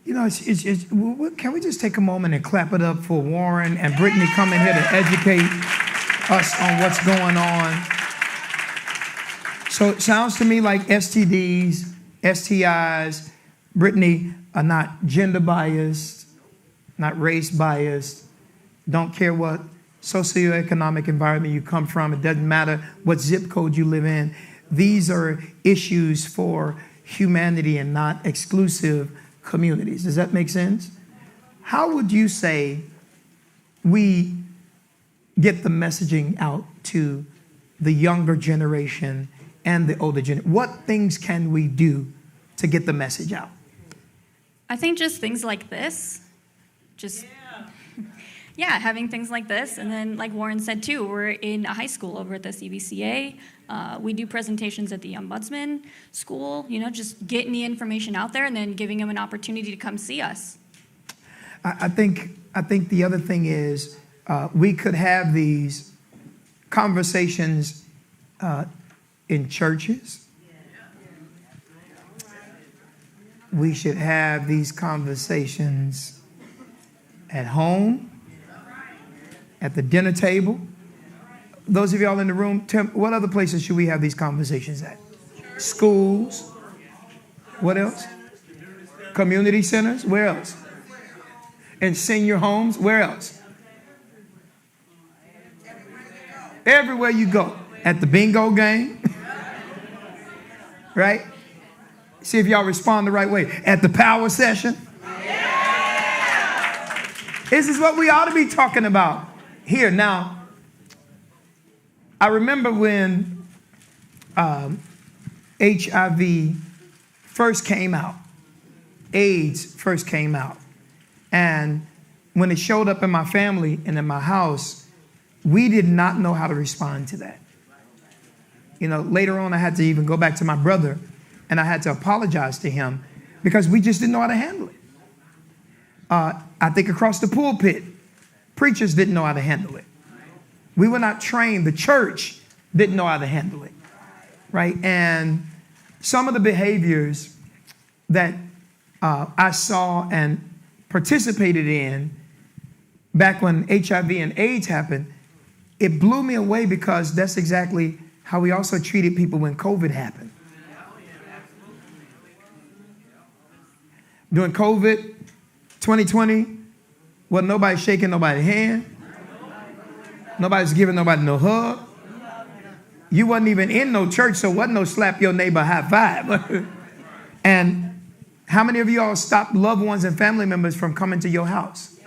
Can we just take a moment and clap it up for Warren and Brittany coming here to educate us on what's going on? So it sounds to me like STDs, STIs, Brittany, are not gender biased, not race biased, don't care what socioeconomic environment you come from. It doesn't matter what zip code you live in. These are issues for humanity and not exclusive communities. Does that make sense? How would you say we get the messaging out to the younger generation and the older generation? What things can we do to get the message out? I think just things like this, having things like this. And then like Warren said too, we're in a high school over at the CBCA. We do presentations at the Ombudsman School, just getting the information out there and then giving them an opportunity to come see us. I think the other thing is we could have these conversations in churches. We should have these conversations at home, at the dinner table. Those of y'all in the room, tell me, what other places should we have these conversations at? Schools. What else? Community centers. Where else? In senior homes. Where else? Everywhere you go. At the bingo game. Right? See if y'all respond the right way. At the power session. This is what we ought to be talking about here. Now, I remember when HIV first came out, AIDS first came out. And when it showed up in my family and in my house, we did not know how to respond to that. You know, later on, I had to even go back to my brother and I had to apologize to him because we just didn't know how to handle it. I think across the pulpit, preachers didn't know how to handle it. We were not trained. The church didn't know how to handle it, right? And some of the behaviors that I saw and participated in back when HIV and AIDS happened, it blew me away because that's exactly how we also treated people when COVID happened. During COVID, 2020, wasn't nobody shaking nobody's hand. Nobody's giving nobody no hug. You wasn't even in no church, so wasn't no slap your neighbor high five. And how many of you all stopped loved ones and family members from coming to your house?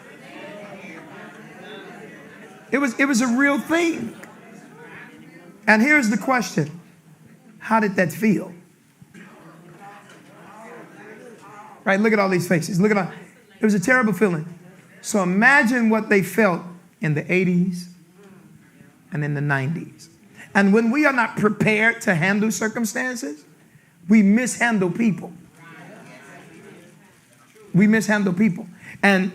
It was a real thing. And here's the question. How did that feel? Right, look at all these faces. Look at all. It was a terrible feeling. So imagine what they felt in the 80s and in the 90s. And when we are not prepared to handle circumstances, we mishandle people. We mishandle people. And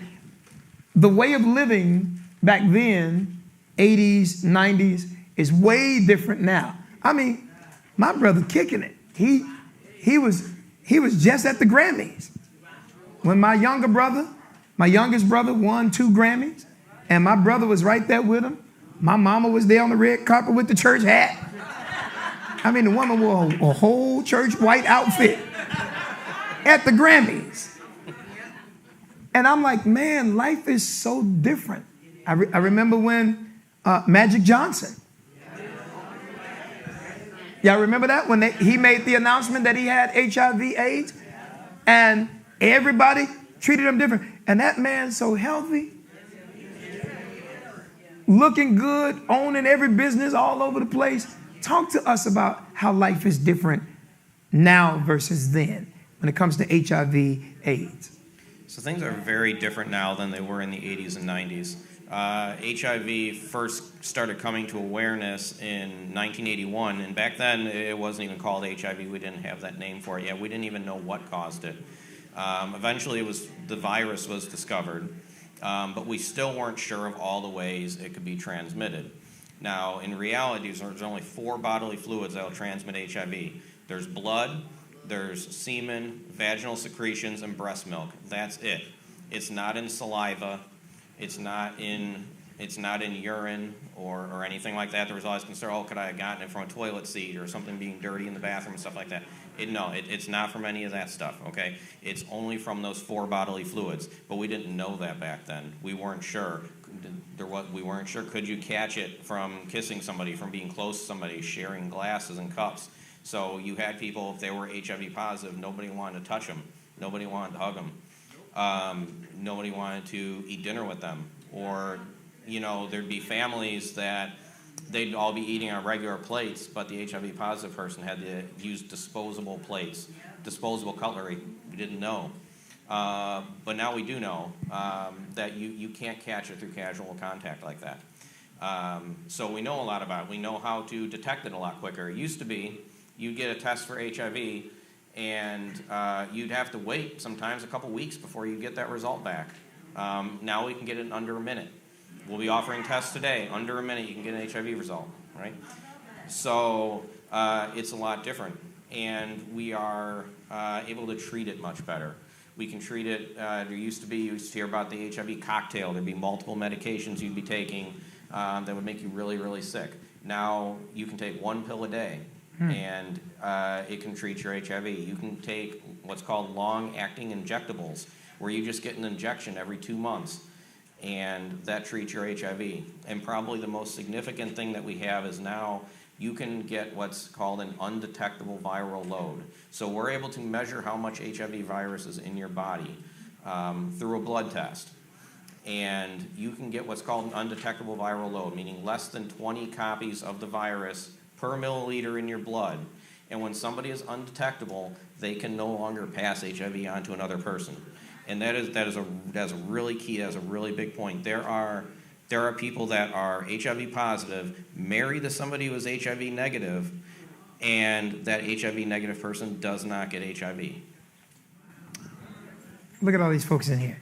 the way of living back then, 80s, 90s, is way different now. I mean, my brother kicking it. He was just at the Grammys. When my youngest brother won 2 Grammys, and my brother was right there with him. My mama was there on the red carpet with the church hat. I mean, the woman wore a whole church white outfit at the Grammys. And I'm like, man, life is so different. I remember when Magic Johnson. Y'all remember that? When he made the announcement that he had HIV/AIDS, and everybody treated him different. And that man's so healthy, looking good, owning every business all over the place. Talk to us about how life is different now versus then when it comes to HIV/AIDS. So things are very different now than they were in the 80s and 90s. HIV first started coming to awareness in 1981, and back then it wasn't even called HIV. We didn't have that name for it yet. We didn't even know what caused it. Eventually the virus was discovered, but we still weren't sure of all the ways it could be transmitted. Now, in reality, there's only 4 bodily fluids that will transmit HIV. There's blood, there's semen, vaginal secretions, and breast milk. That's it. It's not in saliva. It's not in urine or anything like that. There was always concern, could I have gotten it from a toilet seat or something being dirty in the bathroom and stuff like that. It's not from any of that stuff, okay? It's only from those 4 bodily fluids. But we didn't know that back then. We weren't sure. We weren't sure. Could you catch it from kissing somebody, from being close to somebody, sharing glasses and cups? So you had people, if they were HIV positive, nobody wanted to touch them. Nobody wanted to hug them. Nobody wanted to eat dinner with them. Or, there'd be families that they'd all be eating on regular plates, but the HIV positive person had to use disposable plates, disposable cutlery. We didn't know. But now we do know that you can't catch it through casual contact like that. So we know a lot about it. We know how to detect it a lot quicker. It used to be you'd get a test for HIV, and you'd have to wait sometimes a couple weeks before you get that result back. Now we can get it in under a minute. We'll be offering tests today. Under a minute, you can get an HIV result. right? So it's a lot different, and we are able to treat it much better. We can treat it, you used to hear about the HIV cocktail. There'd be multiple medications you'd be taking that would make you really, really sick. Now you can take one pill a day, and it can treat your HIV. You can take what's called long-acting injectables, where you just get an injection every 2 months, and that treats your HIV. And probably the most significant thing that we have is now you can get what's called an undetectable viral load. So we're able to measure how much HIV virus is in your body through a blood test. And you can get what's called an undetectable viral load, meaning less than 20 copies of the virus per milliliter in your blood. And when somebody is undetectable, they can no longer pass HIV on to another person. And that is a really key, that's a really big point. There are people that are HIV positive, married to somebody who is HIV negative, and that HIV negative person does not get HIV. Look at all these folks in here.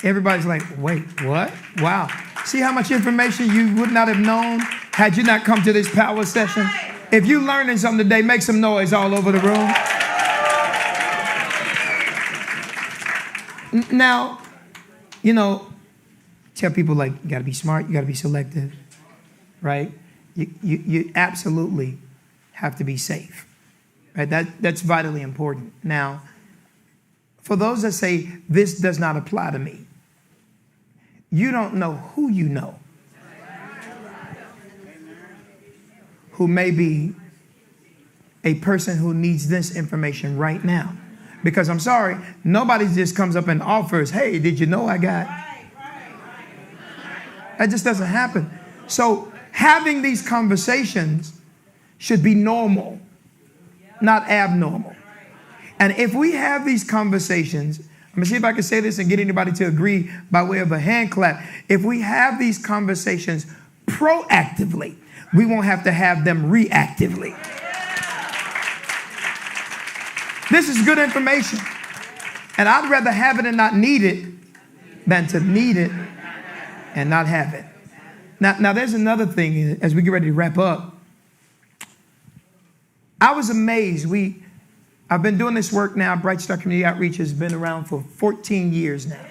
Everybody's like, wait, what? Wow. See how much information you would not have known had you not come to this power session? If you're learning something today, make some noise all over the room. Now, tell people, like, you got to be smart, you got to be selective, right? You absolutely have to be safe, right? That's vitally important. Now, for those that say, this does not apply to me, you don't know who you know who may be a person who needs this information right now. Because I'm sorry, nobody just comes up and offers, hey, did you know I got? That just doesn't happen. So having these conversations should be normal, not abnormal. And if we have these conversations, I'm going to see if I can say this and get anybody to agree by way of a hand clap. If we have these conversations proactively, we won't have to have them reactively. This is good information. And I'd rather have it and not need it than to need it and not have it. Now there's another thing as we get ready to wrap up. I was amazed. I've been doing this work now. Bright Star Community Outreach has been around for 14 years now.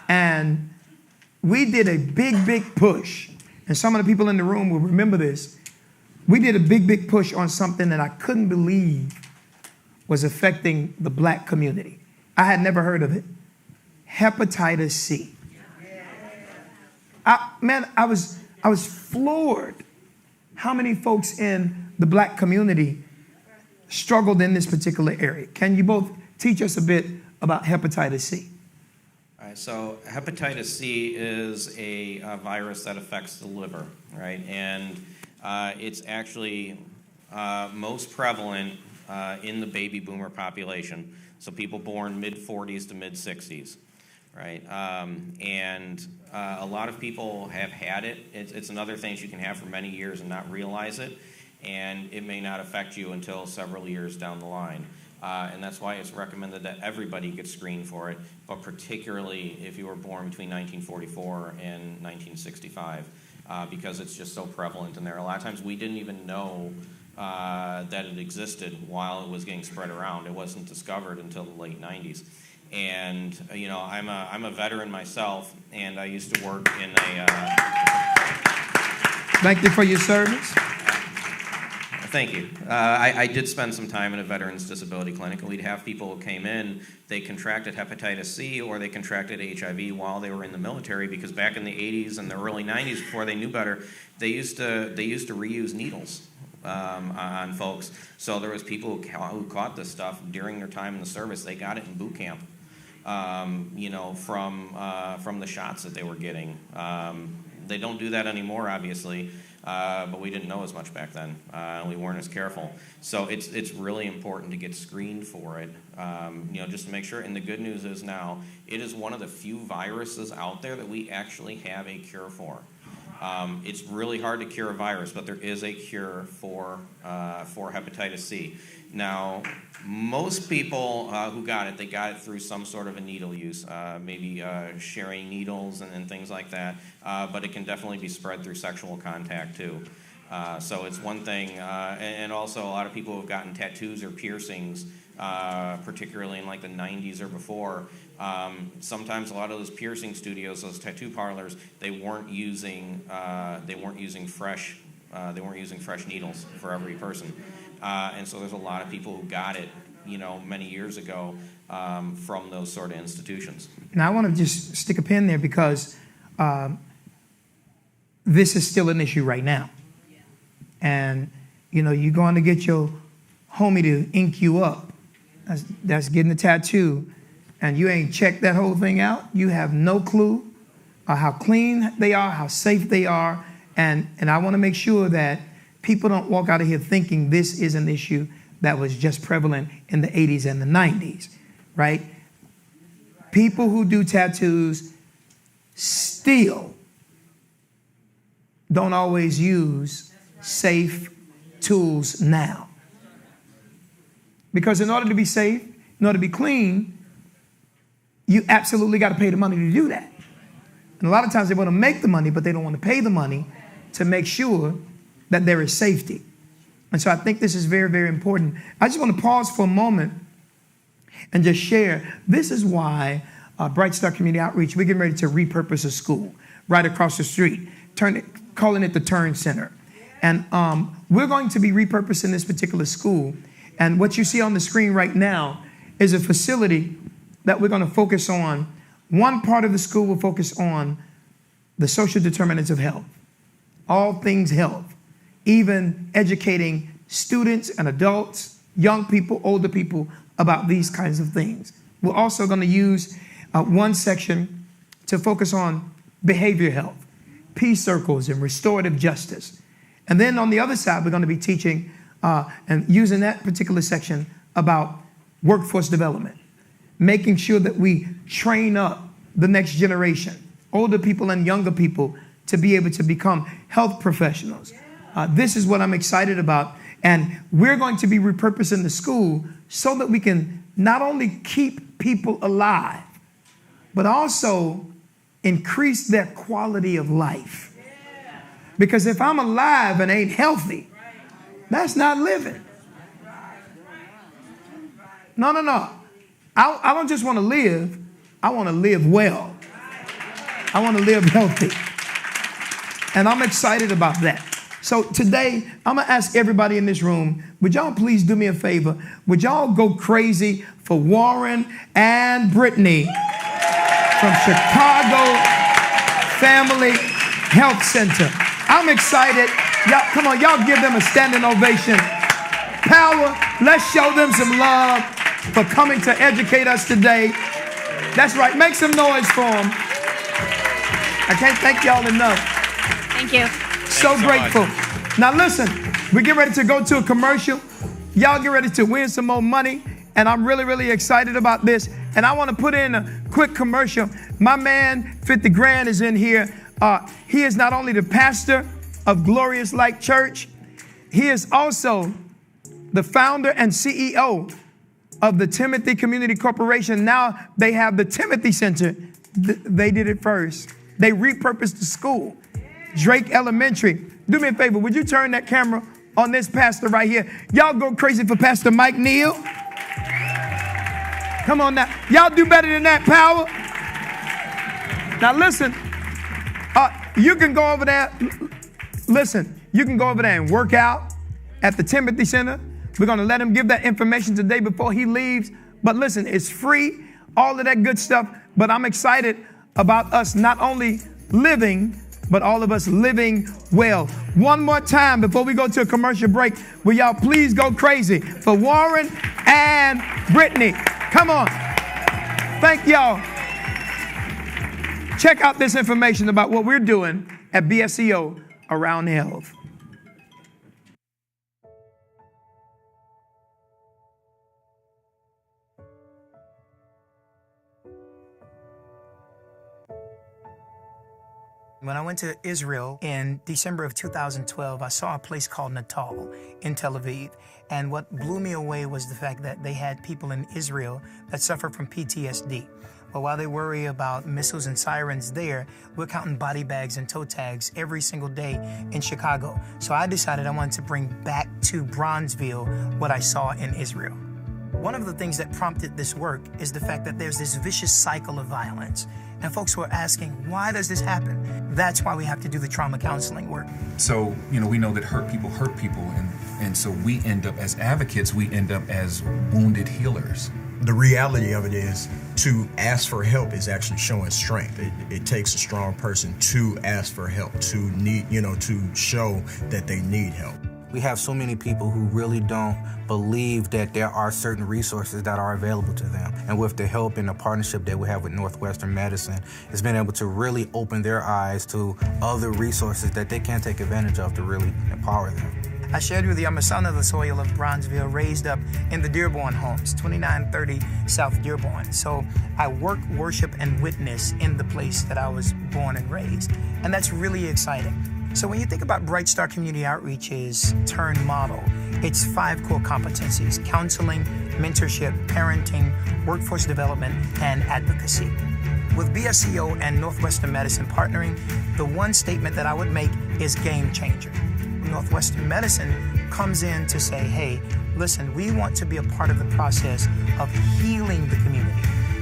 And we did a big push. And some of the people in the room will remember this. We did a big push on something that I couldn't believe was affecting the black community. I had never heard of it. Hepatitis C. I was floored how many folks in the black community struggled in this particular area. Can you both teach us a bit about hepatitis C? All right, so hepatitis C is a virus that affects the liver, right? And it's actually most prevalent in the baby boomer population, so people born mid-40s to mid-60s, right? And a lot of people have had it. It's another thing you can have for many years and not realize it, and it may not affect you until several years down the line. And that's why it's recommended that everybody gets screened for it, but particularly if you were born between 1944 and 1965, because it's just so prevalent in there. A lot of times we didn't even know that it existed while it was getting spread around. It wasn't discovered until the late 90s. And I'm a veteran myself, and I used to work in a. Thank you for your service. Thank you. I did spend some time in a veterans disability clinic, and we'd have people who came in, they contracted hepatitis C or they contracted HIV while they were in the military, because back in the 80s and the early 90s, before they knew better, they used to reuse needles on folks. So there was people who caught this stuff during their time in the service. They got it in boot camp, from the shots that they were getting. They don't do that anymore, obviously. But we didn't know as much back then. We weren't as careful. So it's really important to get screened for it, just to make sure. And the good news is now, it is one of the few viruses out there that we actually have a cure for. It's really hard to cure a virus, but there is a cure for hepatitis C. Now, most people who got it, they got it through some sort of a needle use, maybe sharing needles and things like that. But it can definitely be spread through sexual contact too. So it's one thing, and also a lot of people have gotten tattoos or piercings, particularly in like the 90s or before. Sometimes a lot of those piercing studios, those tattoo parlors, they weren't using fresh needles for every person, and so there's a lot of people who got it, many years ago from those sort of institutions. Now I want to just stick a pin there because this is still an issue right now. And, you're going to get your homie to ink you up. That's getting a tattoo. And you ain't checked that whole thing out. You have no clue how clean they are, how safe they are. And I want to make sure that people don't walk out of here thinking this is an issue that was just prevalent in the 80s and the 90s, right? People who do tattoos still don't always use safe tools now. Because in order to be safe, in order to be clean, you absolutely got to pay the money to do that. And a lot of times they want to make the money, but they don't want to pay the money to make sure that there is safety. And so I think this is very, very important. I just want to pause for a moment and just share. This is why Bright Star Community Outreach, we're getting ready to repurpose a school right across the street, calling it the Turn Center. And we're going to be repurposing this particular school. And what you see on the screen right now is a facility that we're going to focus on. One part of the school will focus on the social determinants of health, all things health, even educating students and adults, young people, older people about these kinds of things. We're also going to use one section to focus on behavior health, peace circles, and restorative justice. And then on the other side, we're going to be teaching and using that particular section about workforce development, making sure that we train up the next generation, older people and younger people, to be able to become health professionals. This is what I'm excited about. And we're going to be repurposing the school so that we can not only keep people alive, but also increase their quality of life. Because if I'm alive and ain't healthy, that's not living. No. I don't just want to live. I want to live well. I want to live healthy. And I'm excited about that. So today, I'm going to ask everybody in this room, would y'all please do me a favor? Would y'all go crazy for Warren and Brittany from Chicago Family Health Center? I'm excited. Y'all, come on, y'all give them a standing ovation. Power, let's show them some love for coming to educate us today. That's right. Make some noise for them. I can't thank y'all enough. Thank you. So grateful. Now listen, we get ready to go to a commercial. Y'all get ready to win some more money. And I'm really, really excited about this. And I want to put in a quick commercial. My man, 50 Grand, is in here. He is not only the pastor of Glorious Light Church, he is also the founder and CEO of the Timothy Community Corporation. Now they have the Timothy Center. They did it first. They repurposed the school, Drake Elementary. Do me a favor, would you turn that camera on this pastor right here? Y'all go crazy for Pastor Mike Neal. Come on now. Y'all do better than that, Power. Now listen, you can go over there. Listen, you can go over there and work out at the Timothy Center. We're going to let him give that information today before he leaves. But listen, it's free, all of that good stuff. But I'm excited about us not only living, but all of us living well. One more time before we go to a commercial break, will y'all please go crazy for Warren and Brittany? Come on. Thank y'all. Check out this information about what we're doing at BSCO around health. When I went to Israel in December of 2012, I saw a place called Natal in Tel Aviv. And what blew me away was the fact that they had people in Israel that suffer from PTSD. But while they worry about missiles and sirens there, we're counting body bags and toe tags every single day in Chicago. So I decided I wanted to bring back to Bronzeville what I saw in Israel. One of the things that prompted this work is the fact that there's this vicious cycle of violence. And folks were asking, why does this happen? That's why we have to do the trauma counseling work. So, we know that hurt people, and so we end up as advocates, we end up as wounded healers. The reality of it is, to ask for help is actually showing strength. It takes a strong person to ask for help, to need, to show that they need help. We have so many people who really don't believe that there are certain resources that are available to them. And with the help and the partnership that we have with Northwestern Medicine, it's been able to really open their eyes to other resources that they can take advantage of to really empower them. I shared with you, I'm a son of the soil of Bronzeville, raised up in the Dearborn homes, 2930 South Dearborn. So I work, worship, and witness in the place that I was born and raised. And that's really exciting. So when you think about Bright Star Community Outreach's turn model, it's 5 core competencies: counseling, mentorship, parenting, workforce development, and advocacy. With BSCO and Northwestern Medicine partnering, the one statement that I would make is game changer. Northwestern Medicine comes in to say, hey, listen, we want to be a part of the process of healing the community,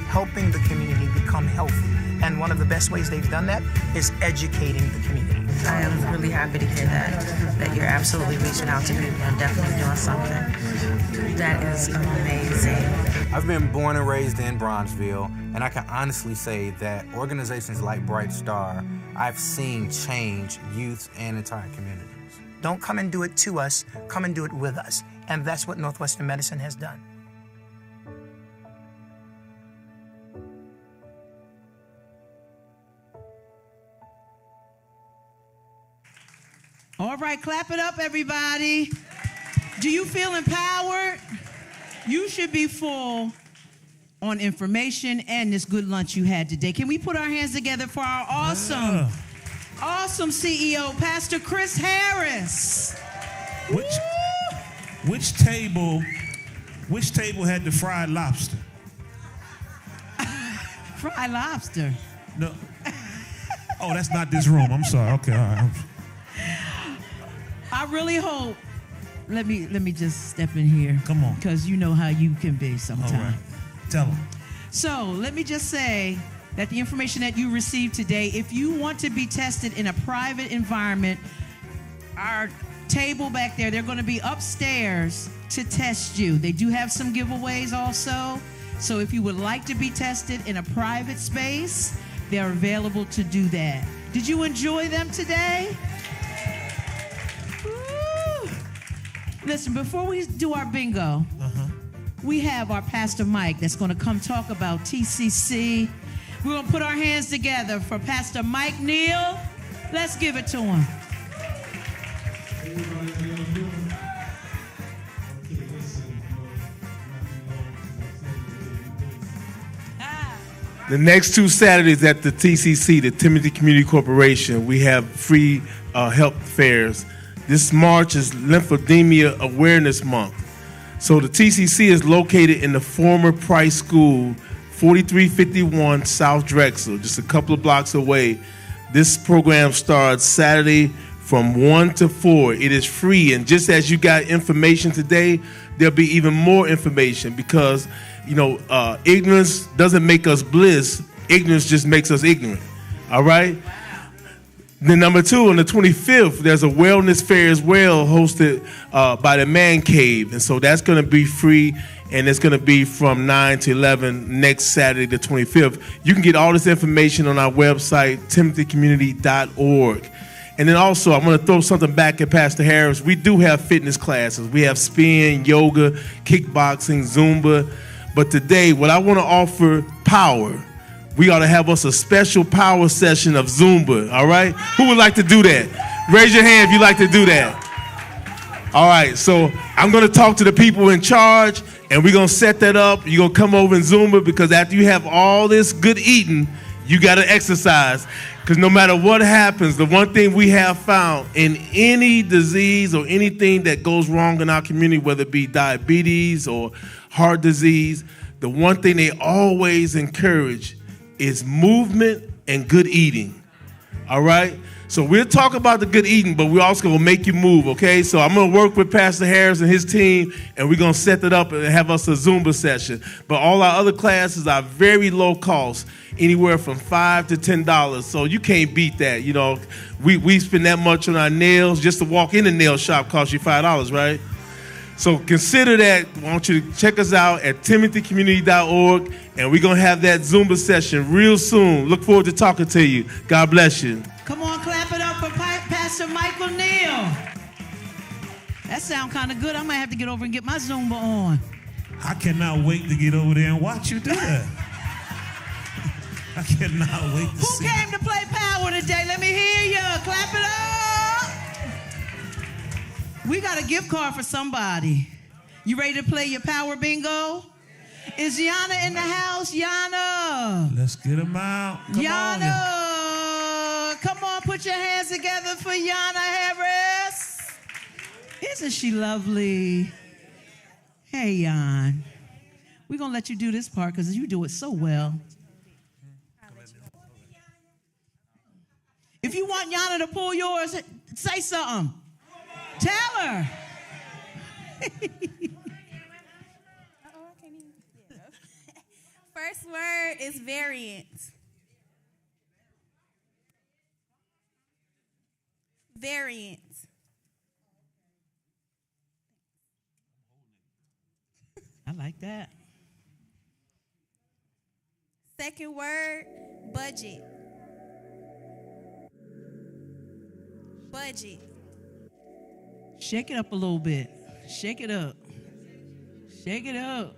helping the community become healthy. And one of the best ways they've done that is educating the community. I am really happy to hear that you're absolutely reaching out to people and definitely doing something. That is amazing. I've been born and raised in Bronzeville, and I can honestly say that organizations like Bright Star, I've seen change youth and entire communities. Don't come and do it to us, come and do it with us. And that's what Northwestern Medicine has done. All right, clap it up, everybody. Do you feel empowered? You should be full on information and this good lunch you had today. Can we put our hands together for our awesome CEO, Pastor Chris Harris? Which table had the fried lobster? Fried lobster? No. Oh, that's not this room. I'm sorry. Okay, all right. I really hope. Let me just step in here. Come on. Because you know how you can be sometimes. All right. Tell them. So let me just say that the information that you received today, if you want to be tested in a private environment, our table back there, they're going to be upstairs to test you. They do have some giveaways also. So if you would like to be tested in a private space, they're available to do that. Did you enjoy them today? Woo. Listen, before we do our bingo, we have our Pastor Mike that's going to come talk about TCC. We're going to put our hands together for Pastor Mike Neal. Let's give it to him. The next 2 Saturdays at the TCC, the Timothy Community Corporation, we have free health fairs. This March is Lymphedema Awareness Month. So the TCC is located in the former Price School, 4351 South Drexel, just a couple of blocks away. This program starts Saturday from 1 to 4. It is free, and just as you got information today, there'll be even more information because, ignorance doesn't make us bliss. Ignorance just makes us ignorant. All right? Then number 2, on the 25th, there's a wellness fair as well hosted by the Man Cave. And so that's going to be free, and it's going to be from 9 to 11 next Saturday, the 25th. You can get all this information on our website, timothycommunity.org. And then also, I'm going to throw something back at Pastor Harris. We do have fitness classes. We have spin, yoga, kickboxing, Zumba. But today, what I want to offer, power. We ought to have us a special power session of Zumba, all right? Who would like to do that? Raise your hand if you'd like to do that. All right, so I'm going to talk to the people in charge, and we're going to set that up. You're going to come over and Zumba because after you have all this good eating, you got to exercise. Because no matter what happens, the one thing we have found in any disease or anything that goes wrong in our community, whether it be diabetes or heart disease, the one thing they always encourage is movement and good eating. All right? So we'll talk about the good eating, but we're also going to make you move, okay? So I'm going to work with Pastor Harris and his team, and we're going to set it up and have us a Zumba session. But all our other classes are very low cost, anywhere from $5 to $10. So you can't beat that. You know, we spend that much on our nails. Just to walk in the nail shop costs you $5, right? So consider that. I want you to check us out at timothycommunity.org, and we're going to have that Zumba session real soon. Look forward to talking to you. God bless you. Come on, clap it up for Pastor Michael Neal. That sounds kind of good. I might have to get over and get my Zumba on. I cannot wait to get over there and watch you do that. I cannot wait to see. Who came to play power today? Let me hear you. Clap it up. We got a gift card for somebody. You ready to play your power bingo? Is Yana in the house? Yana. Let's get him out. Come on, put your hands together for Yana Harris. Isn't she lovely? Hey, Yan. We're going to let you do this part because you do it so well. If you want Yana to pull yours, say something. Tell her. First word is variant. Variant. I like that. Second word, budget. Budget. Shake it up a little bit. Shake it up. Shake it up.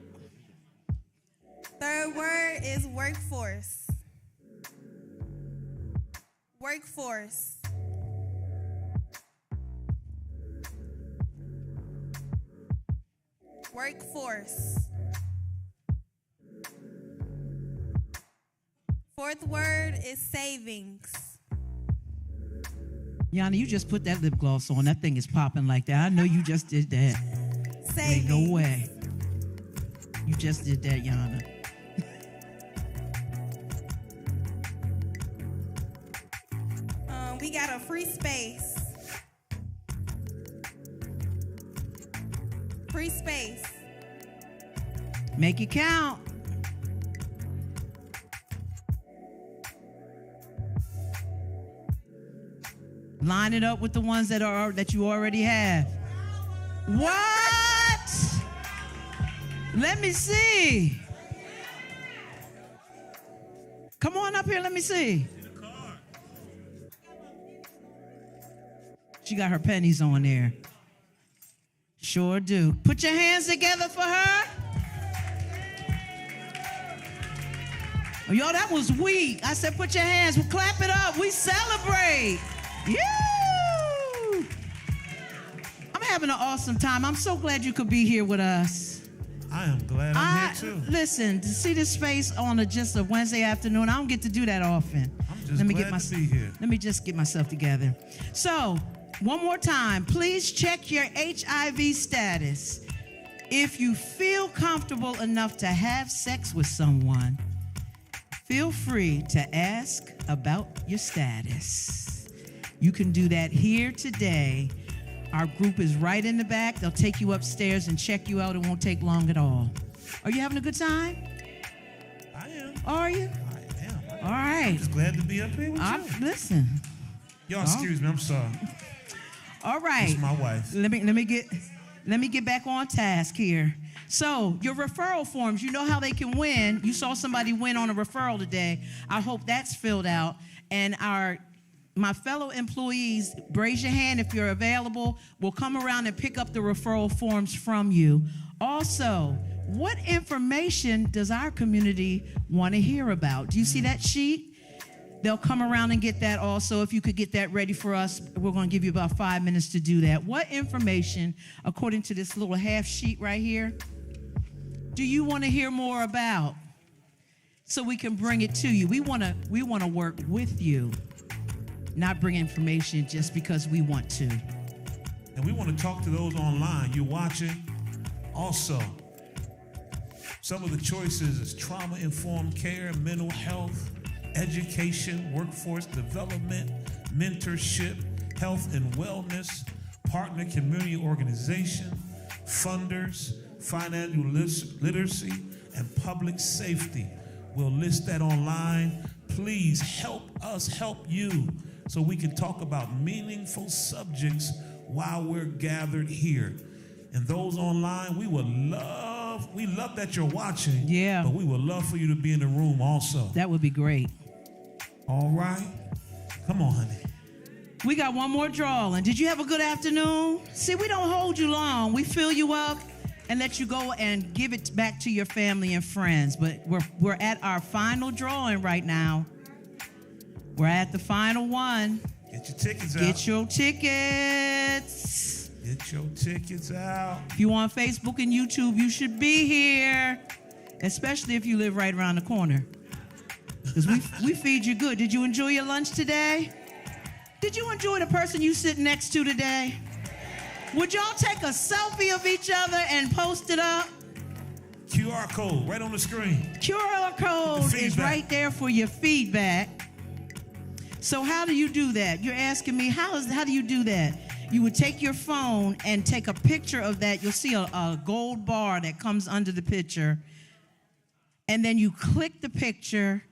Third word is workforce. Workforce. Workforce. Fourth word is savings. Yana, you just put that lip gloss on. That thing is popping like that. I know you just did that. Savings. Ain't no way. You just did that, Yana. We got a free space. Free space. Make it count. Line it up with the ones that you already have. What? Let me see. Come on up here, let me see. She got her pennies on there. Sure do. Put your hands together for her. Oh, y'all, that was weak. I said put your hands. Well, clap it up. We celebrate. You. I'm having an awesome time. I'm so glad you could be here with us. I am glad I'm here too. Listen, to see this space on just a Wednesday afternoon, I don't get to do that often. I'm just glad to be here. Let me just get myself together. So, one more time, please check your HIV status. If you feel comfortable enough to have sex with someone, feel free to ask about your status. You can do that here today. Our group is right in the back. They'll take you upstairs and check you out. It won't take long at all. Are you having a good time? I am. Are you? I am. All right. I'm just glad to be up here with you. Listen. Y'all, excuse me. I'm sorry. All right. It's my wife. Let me get back on task here. So your referral forms, you know how they can win. You saw somebody win on a referral today. I hope that's filled out. And my fellow employees, raise your hand if you're available. We'll come around and pick up the referral forms from you. Also, what information does our community want to hear about? Do you see that sheet? They'll come around and get that also. If you could get that ready for us, we're going to give you about 5 minutes to do that. What information, according to this little half sheet right here, do you want to hear more about? So we can bring it to you. We want to work with you. not bring information just because we want to. And we want to talk to those online. You're watching. Also, some of the choices is trauma-informed care, mental health, education, workforce development, mentorship, health and wellness, partner community organization, funders, financial literacy, and public safety. We'll list that online. Please help us help you so we can talk about meaningful subjects while we're gathered here. And those online, we love that you're watching. Yeah. But we would love for you to be in the room also. That would be great. All right. Come on, honey. We got one more drawing. Did you have a good afternoon? See, we don't hold you long. We fill you up and let you go and give it back to your family and friends. But we're at our final drawing right now. We're at the final one. Get your tickets out. Get your tickets. Get your tickets out. If you're on Facebook and YouTube, you should be here, especially if you live right around the corner. Because we feed you good. Did you enjoy your lunch today? Did you enjoy the person you sit next to today? Would y'all take a selfie of each other and post it up? QR code right on the screen. QR code is right there for your feedback. So how do you do that? You're asking me, how do you do that? You would take your phone and take a picture of that. You'll see a gold bar that comes under the picture. And then you click the picture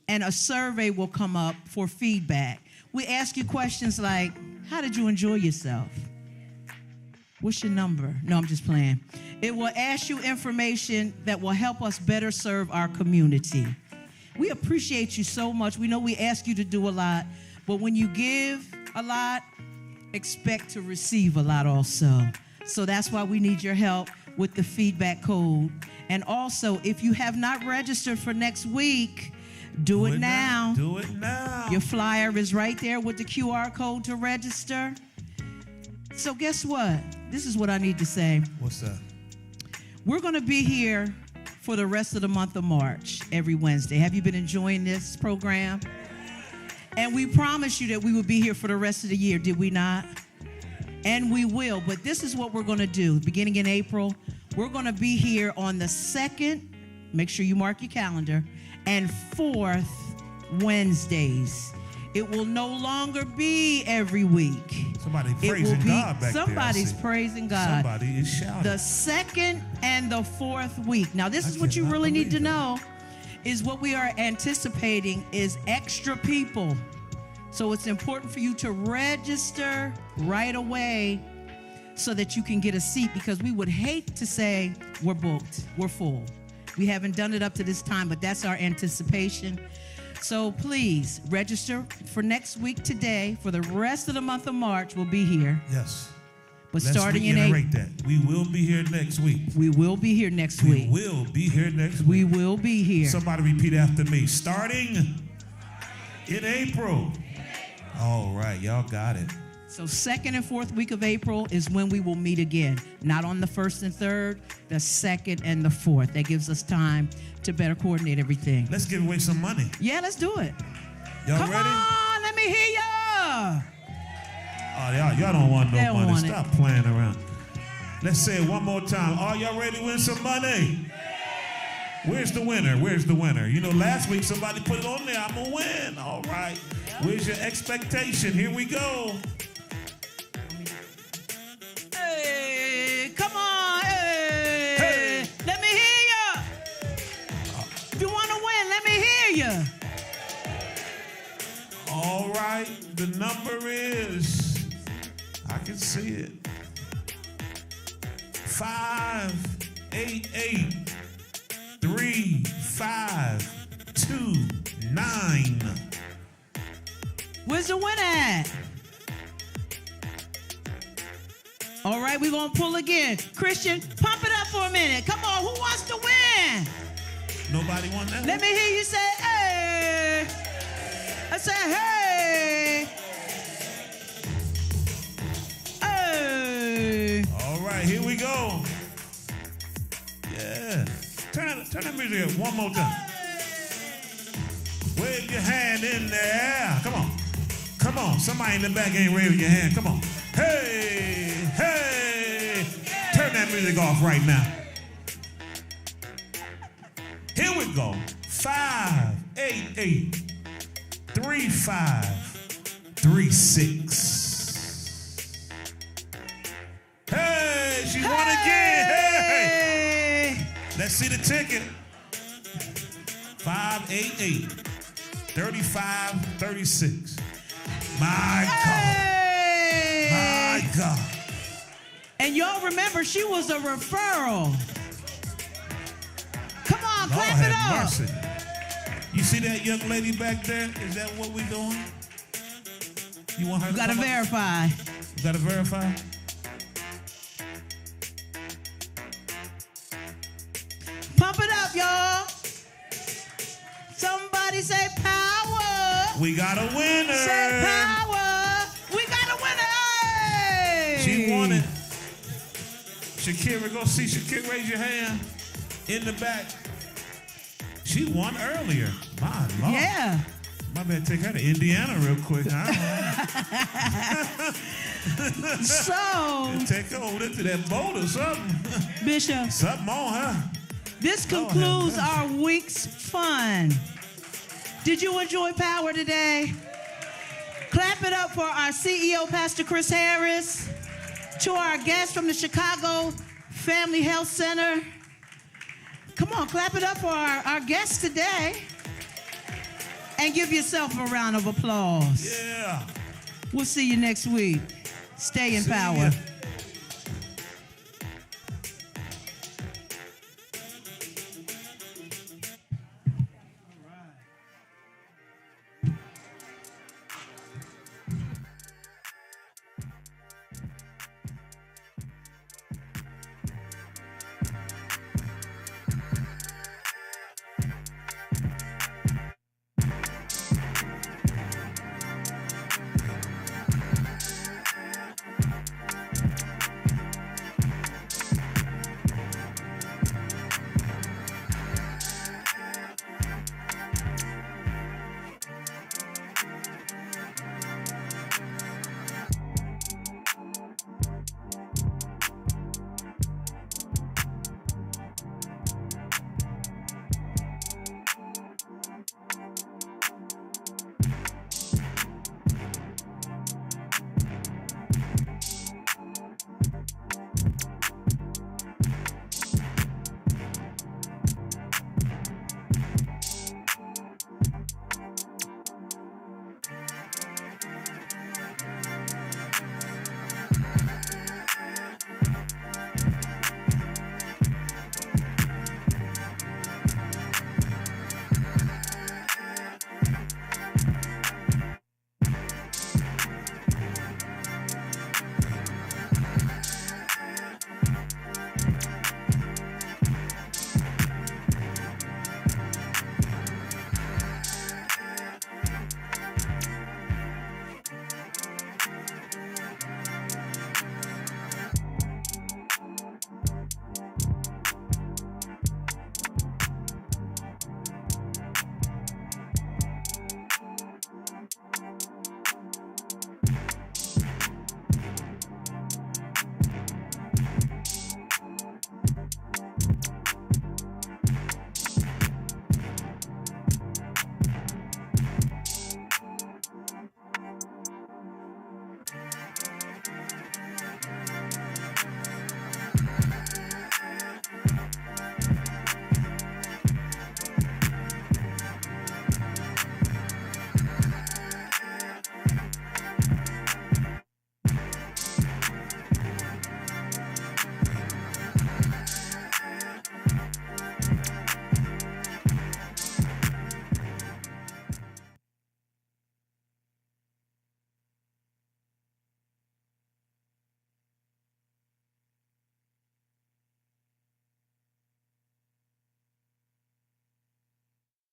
and a survey will come up for feedback. We ask you questions like, how did you enjoy yourself? What's your number? No, I'm just playing. It will ask you information that will help us better serve our community. We appreciate you so much. We know we ask you to do a lot, but when you give a lot, expect to receive a lot also. So that's why we need your help with the feedback code. And also, if you have not registered for next week, do it now. Do it now. Your flyer is right there with the QR code to register. So guess what? This is what I need to say. What's that? We're going to be here for the rest of the month of March every Wednesday. Have you been enjoying this program? And we promised you that we would be here for the rest of the year, did we not? And we will. But this is what we're going to do. Beginning in April, we're going to be here on the 2nd, make sure you mark your calendar, and 4th Wednesdays. It will no longer be every week. Somebody praising God back there. Somebody's praising God. Somebody is shouting. The 2nd and the 4th week. Now, this is what you really need to know, is what we are anticipating is extra people. So it's important for you to register right away so that you can get a seat, because we would hate to say we're booked, we're full. We haven't done it up to this time, but that's our anticipation. So please register for next week today. For the rest of the month of March, we'll be here. Yes. But Let's starting in April. that. We will be here next week. We will be here next week. We will be here next week. We will be here. Somebody repeat after me. Starting in April. All right, y'all got it. So 2nd and 4th week of April is when we will meet again. Not on the 1st and 3rd, the 2nd and the 4th. That gives us time to better coordinate everything. Let's give away some money. Yeah, let's do it. Y'all Come ready? on, let me hear ya. Oh, y'all don't want no They don't money. want it. Stop playing around. Let's say it one more time. Are y'all ready to win some money? Where's the winner? Where's the winner? You know, last week somebody put it on there. I'm going to win. All right. Where's your expectation? Here we go. Hey, come on. Hey. Let me hear ya. If you want to win, let me hear ya. All right. The number is, I can see it, 588-3529. Where's the winner at? All right, we're going to pull again. Christian, pump it up for a minute. Come on, who wants to win? Nobody want that? Let me hear you say, hey. I say, hey. Hey. All right, here we go. Yeah. Turn that music up one more time. Wave your hand in there. Come on. Come on. Somebody in the back ain't raising your hand. Come on. Hey, hey. Turn that music off right now. Here we go. 588-3536. Hey, she won again. Hey. Let's see the ticket. 588-3536. My God. My God. And y'all remember, she was a referral. Come on, Lord clap it have up. mercy. You see that young lady back there? Is that what we doing? You want her to Gotta come up? verify. You gotta verify? Pump it up, y'all. Somebody say power. We got a winner. Say power. We got a winner. Hey. She won it. Shakira, go see Shakira. Raise your hand in the back. She won earlier. My Lord. Yeah. My bad. Take her to Indiana real quick. So. Take her over to that boat or something. Bishop. Something on her. This concludes our week's fun. Did you enjoy Power today? Clap it up for our CEO, Pastor Chris Harris, to our guests from the Chicago Family Health Center. Come on, clap it up for our guests today. And give yourself a round of applause. Yeah. We'll see you next week. Stay in power. Ya.